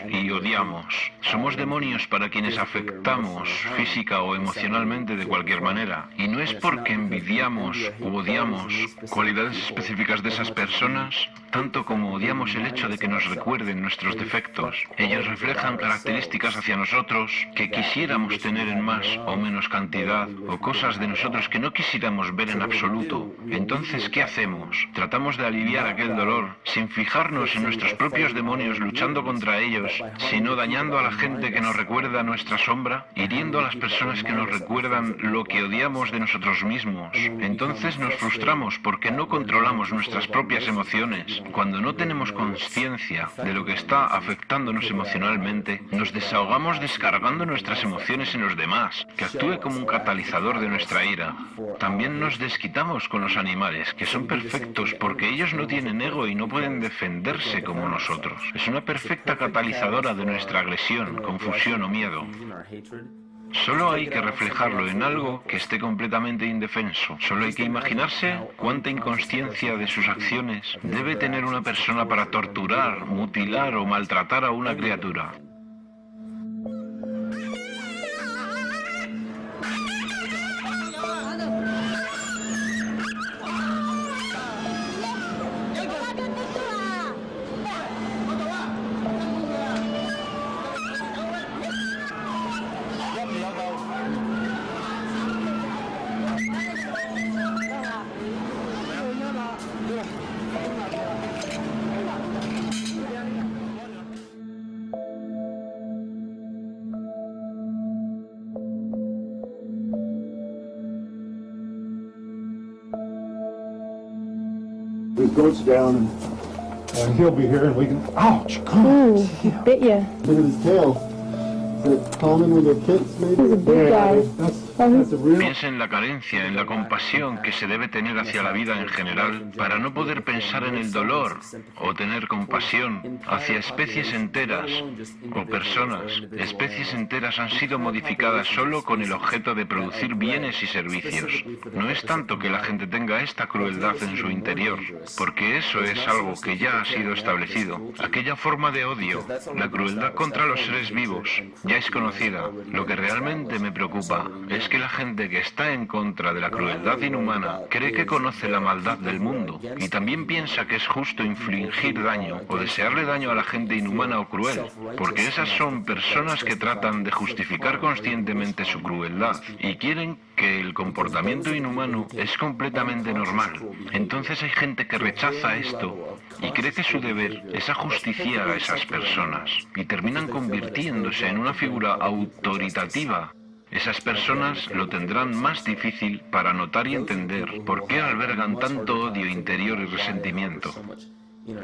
y odiamos. Somos demonios para quienes afectamos física o emocionalmente de cualquier manera. Y no es porque envidiamos u odiamos cualidades específicas de esas personas, tanto como odiamos el hecho de que nos recuerden nuestros defectos. Ellos reflejan características hacia nosotros que quisiéramos tener en más o menos cantidad, o cosas de nosotros que no quisiéramos ver en absoluto. Entonces, ¿qué hacemos? Tratamos de aliviar aquel dolor sin fijarnos en nuestros propios demonios luchando contra ellos, sino dañando a la gente que nos recuerda nuestra sombra, hiriendo a las personas que nos recuerdan lo que odiamos de nosotros mismos. Entonces nos frustramos porque no controlamos nuestras propias emociones. Cuando no tenemos conciencia de lo que está afectándonos emocionalmente, nos desahogamos descargando nuestras emociones en los demás, que actúe como un catalizador de nuestra ira. También nos desquitamos con los animales, que son perfectos porque ellos no tienen ego y no pueden defenderse como nosotros. Es una perfecta catalizadora de nuestra agresión, confusión o miedo. Solo hay que reflejarlo en algo que esté completamente indefenso. Solo hay que imaginarse cuánta inconsciencia de sus acciones debe tener una persona para torturar, mutilar o maltratar a una criatura. The goat's down, and he'll be here, and we can. Ouch! Come on. Ooh, he bit you. Look at his tail. Is it common with their kits, maybe? He's a big guy. That's Piensa en la carencia, en la compasión que se debe tener hacia la vida en general para no poder pensar en el dolor o tener compasión hacia especies enteras o personas. Especies enteras han sido modificadas solo con el objeto de producir bienes y servicios. No es tanto que la gente tenga esta crueldad en su interior, porque eso es algo que ya ha sido establecido. Aquella forma de odio, la crueldad contra los seres vivos, ya es conocida. Lo que realmente me preocupa es que la gente que está en contra de la crueldad inhumana cree que conoce la maldad del mundo y también piensa que es justo infligir daño o desearle daño a la gente inhumana o cruel, porque esas son personas que tratan de justificar conscientemente su crueldad y quieren que el comportamiento inhumano es completamente normal. Entonces hay gente que rechaza esto y cree que su deber es ajusticiar a esas personas y terminan convirtiéndose en una figura autoritativa. Esas personas lo tendrán más difícil para notar y entender por qué albergan tanto odio interior y resentimiento.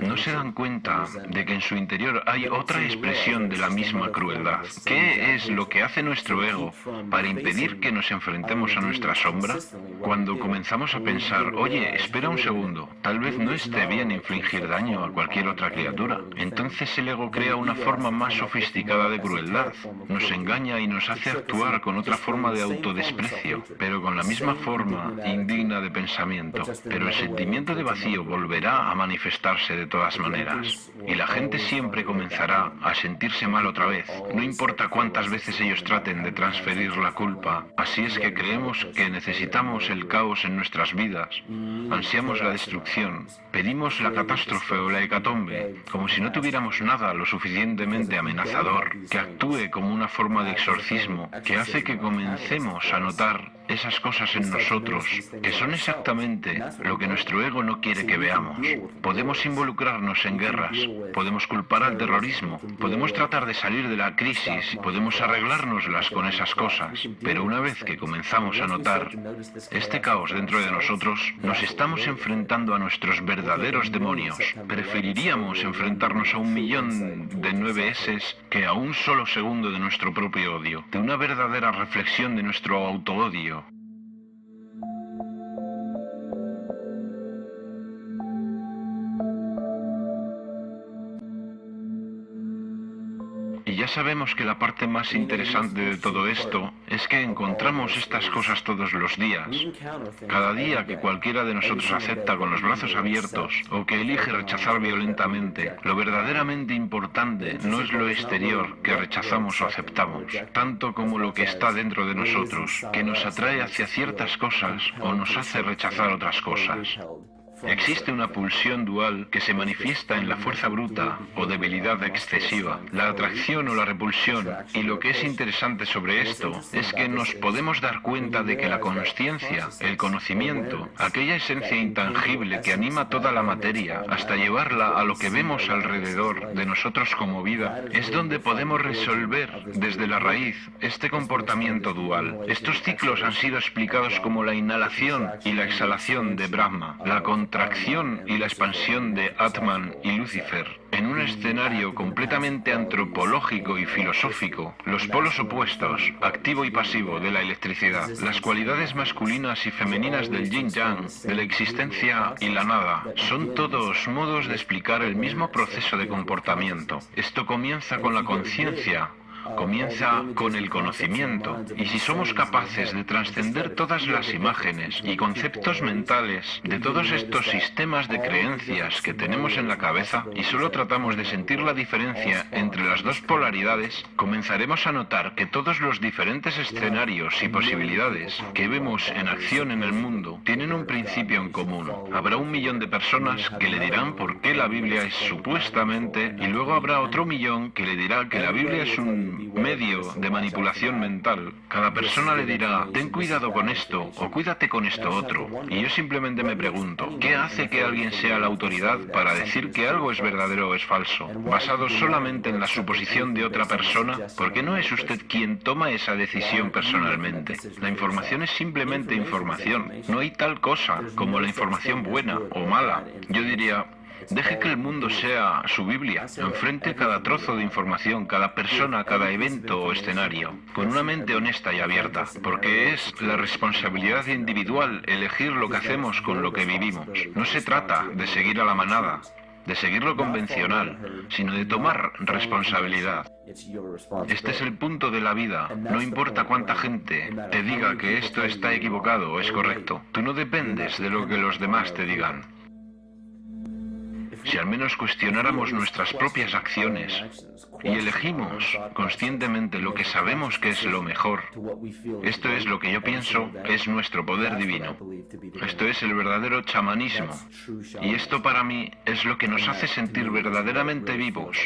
No se dan cuenta de que en su interior hay otra expresión de la misma crueldad. ¿Qué es lo que hace nuestro ego para impedir que nos enfrentemos a nuestra sombra? Cuando comenzamos a pensar, oye, espera un segundo, tal vez no esté bien infligir daño a cualquier otra criatura. Entonces el ego crea una forma más sofisticada de crueldad. Nos engaña y nos hace actuar con otra forma de autodesprecio, pero con la misma forma indigna de pensamiento. Pero el sentimiento de vacío volverá a manifestarse de todas maneras, y la gente siempre comenzará a sentirse mal otra vez, no importa cuántas veces ellos traten de transferir la culpa. Así es que creemos que necesitamos el caos en nuestras vidas, ansiamos la destrucción, pedimos la catástrofe o la hecatombe, como si no tuviéramos nada lo suficientemente amenazador, que actúe como una forma de exorcismo, que hace que comencemos a notar esas cosas en nosotros, que son exactamente lo que nuestro ego no quiere que veamos. Podemos involucrarnos en guerras, podemos culpar al terrorismo, podemos tratar de salir de la crisis, podemos arreglárnoslas con esas cosas, pero una vez que comenzamos a notar este caos dentro de nosotros, nos estamos enfrentando a nuestros verdaderos demonios. Preferiríamos enfrentarnos a 1.000.000 de 9S que a un solo segundo de nuestro propio odio, de una verdadera reflexión de nuestro autoodio. Y ya sabemos que la parte más interesante de todo esto es que encontramos estas cosas todos los días. Cada día que cualquiera de nosotros acepta con los brazos abiertos o que elige rechazar violentamente, lo verdaderamente importante no es lo exterior que rechazamos o aceptamos, tanto como lo que está dentro de nosotros, que nos atrae hacia ciertas cosas o nos hace rechazar otras cosas. Existe una pulsión dual que se manifiesta en la fuerza bruta o debilidad excesiva, la atracción o la repulsión, y lo que es interesante sobre esto es que nos podemos dar cuenta de que la consciencia, el conocimiento, aquella esencia intangible que anima toda la materia hasta llevarla a lo que vemos alrededor de nosotros como vida, es donde podemos resolver desde la raíz este comportamiento dual. Estos ciclos han sido explicados como la inhalación y la exhalación de Brahma, la contracción y la expansión de Atman y Lucifer, en un escenario completamente antropológico y filosófico, los polos opuestos, activo y pasivo, de la electricidad, las cualidades masculinas y femeninas del yin-yang, de la existencia y la nada, son todos modos de explicar el mismo proceso de comportamiento. Esto comienza con la conciencia, comienza con el conocimiento, y si somos capaces de trascender todas las imágenes y conceptos mentales de todos estos sistemas de creencias que tenemos en la cabeza y solo tratamos de sentir la diferencia entre las dos polaridades, comenzaremos a notar que todos los diferentes escenarios y posibilidades que vemos en acción en el mundo tienen un principio en común. Habrá 1.000.000 de personas que le dirán por qué la Biblia es supuestamente, y luego habrá otro 1.000.000 que le dirá que la Biblia es un medio de manipulación mental. Cada persona le dirá, ten cuidado con esto o cuídate con esto otro. Y yo simplemente me pregunto, ¿qué hace que alguien sea la autoridad para decir que algo es verdadero o es falso? ¿Basado solamente en la suposición de otra persona? Porque no es usted quien toma esa decisión personalmente. La información es simplemente información. No hay tal cosa como la información buena o mala. Yo diría, Deje que el mundo sea su Biblia. Enfrente cada trozo de información, cada persona, cada evento o escenario, con una mente honesta y abierta, porque es la responsabilidad individual elegir lo que hacemos con lo que vivimos. No se trata de seguir a la manada, de seguir lo convencional, sino de tomar responsabilidad. Este es el punto de la vida. No importa cuánta gente te diga que esto está equivocado o es correcto. Tú no dependes de lo que los demás te digan. Si al menos cuestionáramos nuestras propias acciones y elegimos conscientemente lo que sabemos que es lo mejor, esto es lo que yo pienso es nuestro poder divino. Esto es el verdadero chamanismo. Y esto para mí es lo que nos hace sentir verdaderamente vivos.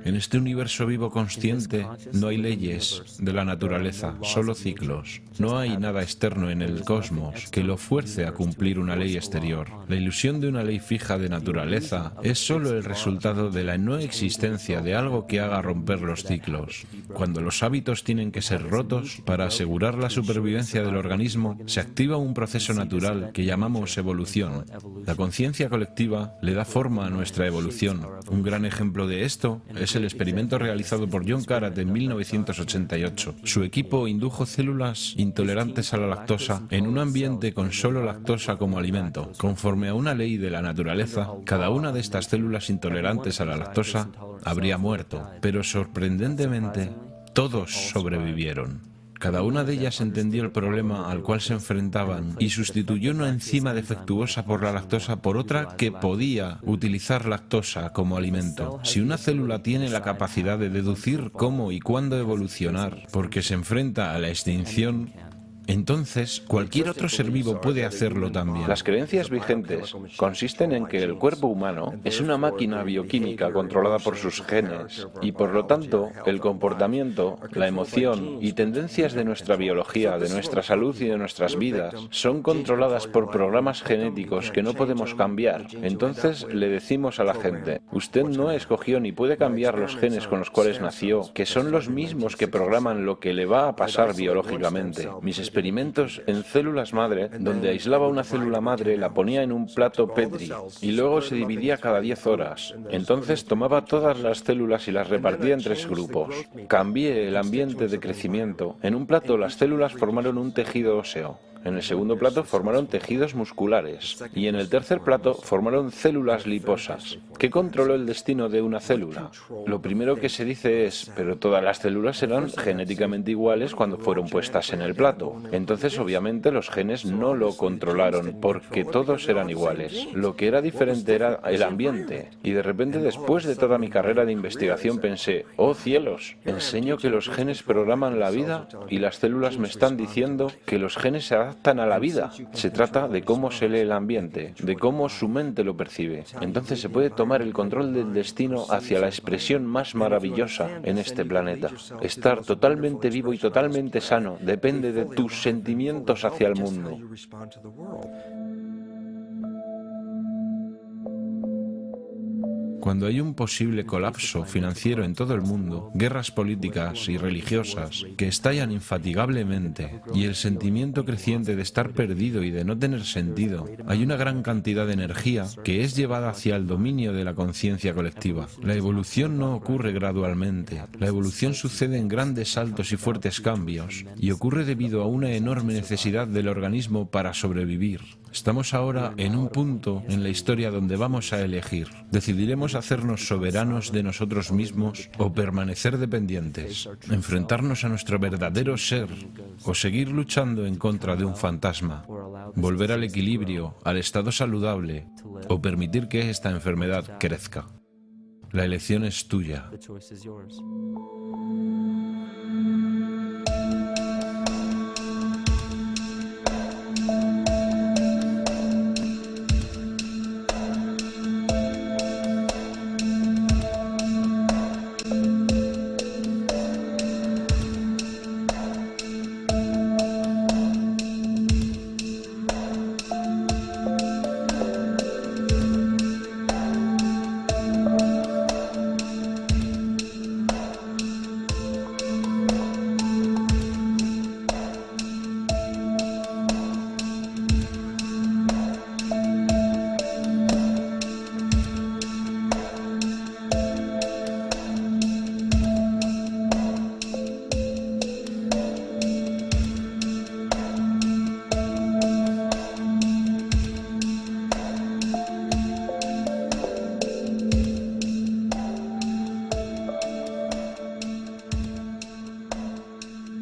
En este universo vivo consciente no hay leyes de la naturaleza, solo ciclos. No hay nada externo en el cosmos que lo fuerce a cumplir una ley exterior. La ilusión de una ley fija de naturaleza es solo el resultado de la no existencia de algo que haga romper los ciclos. Cuando los hábitos tienen que ser rotos, para asegurar la supervivencia del organismo, se activa un proceso natural que llamamos evolución. La conciencia colectiva le da forma a nuestra evolución. Un gran ejemplo de esto es el experimento realizado por John Karat en 1988. Su equipo indujo células intolerantes a la lactosa en un ambiente con solo lactosa como alimento. Conforme a una ley de la naturaleza, cada una de estas células intolerantes a la lactosa habría muerto, pero sorprendentemente, todos sobrevivieron. Cada una de ellas entendió el problema al cual se enfrentaban y sustituyó una enzima defectuosa por la lactosa por otra que podía utilizar lactosa como alimento. Si una célula tiene la capacidad de deducir cómo y cuándo evolucionar porque se enfrenta a la extinción, entonces cualquier otro ser vivo puede hacerlo también. Las creencias vigentes consisten en que el cuerpo humano es una máquina bioquímica controlada por sus genes y por lo tanto el comportamiento, la emoción y tendencias de nuestra biología, de nuestra salud y de nuestras vidas son controladas por programas genéticos que no podemos cambiar. Entonces le decimos a la gente, usted no escogió ni puede cambiar los genes con los cuales nació, que son los mismos que programan lo que le va a pasar biológicamente. Mis experimentos en células madre, donde aislaba una célula madre, la ponía en un plato Petri y luego se dividía cada 10 horas. Entonces tomaba todas las células y las repartía en 3 grupos. Cambié el ambiente de crecimiento. En un plato las células formaron un tejido óseo. En el segundo plato formaron tejidos musculares y en el tercer plato formaron células liposas. ¿Qué controló el destino de una célula? Lo primero que se dice es, pero todas las células eran genéticamente iguales cuando fueron puestas en el plato. Entonces, obviamente, los genes no lo controlaron porque todos eran iguales. Lo que era diferente era el ambiente. Y de repente, después de toda mi carrera de investigación, pensé, ¡oh cielos! Enseño que los genes programan la vida y las células me están diciendo que los genes se adaptan a la vida. Se trata de cómo se lee el ambiente, de cómo su mente lo percibe. Entonces se puede tomar el control del destino hacia la expresión más maravillosa en este planeta. Estar totalmente vivo y totalmente sano depende de tus sentimientos hacia el mundo. Cuando hay un posible colapso financiero en todo el mundo, guerras políticas y religiosas que estallan infatigablemente y el sentimiento creciente de estar perdido y de no tener sentido, hay una gran cantidad de energía que es llevada hacia el dominio de la conciencia colectiva. La evolución no ocurre gradualmente. La evolución sucede en grandes saltos y fuertes cambios y ocurre debido a una enorme necesidad del organismo para sobrevivir. Estamos ahora en un punto en la historia donde vamos a elegir. Decidiremos hacernos soberanos de nosotros mismos o permanecer dependientes, enfrentarnos a nuestro verdadero ser o seguir luchando en contra de un fantasma, volver al equilibrio, al estado saludable o permitir que esta enfermedad crezca. La elección es tuya.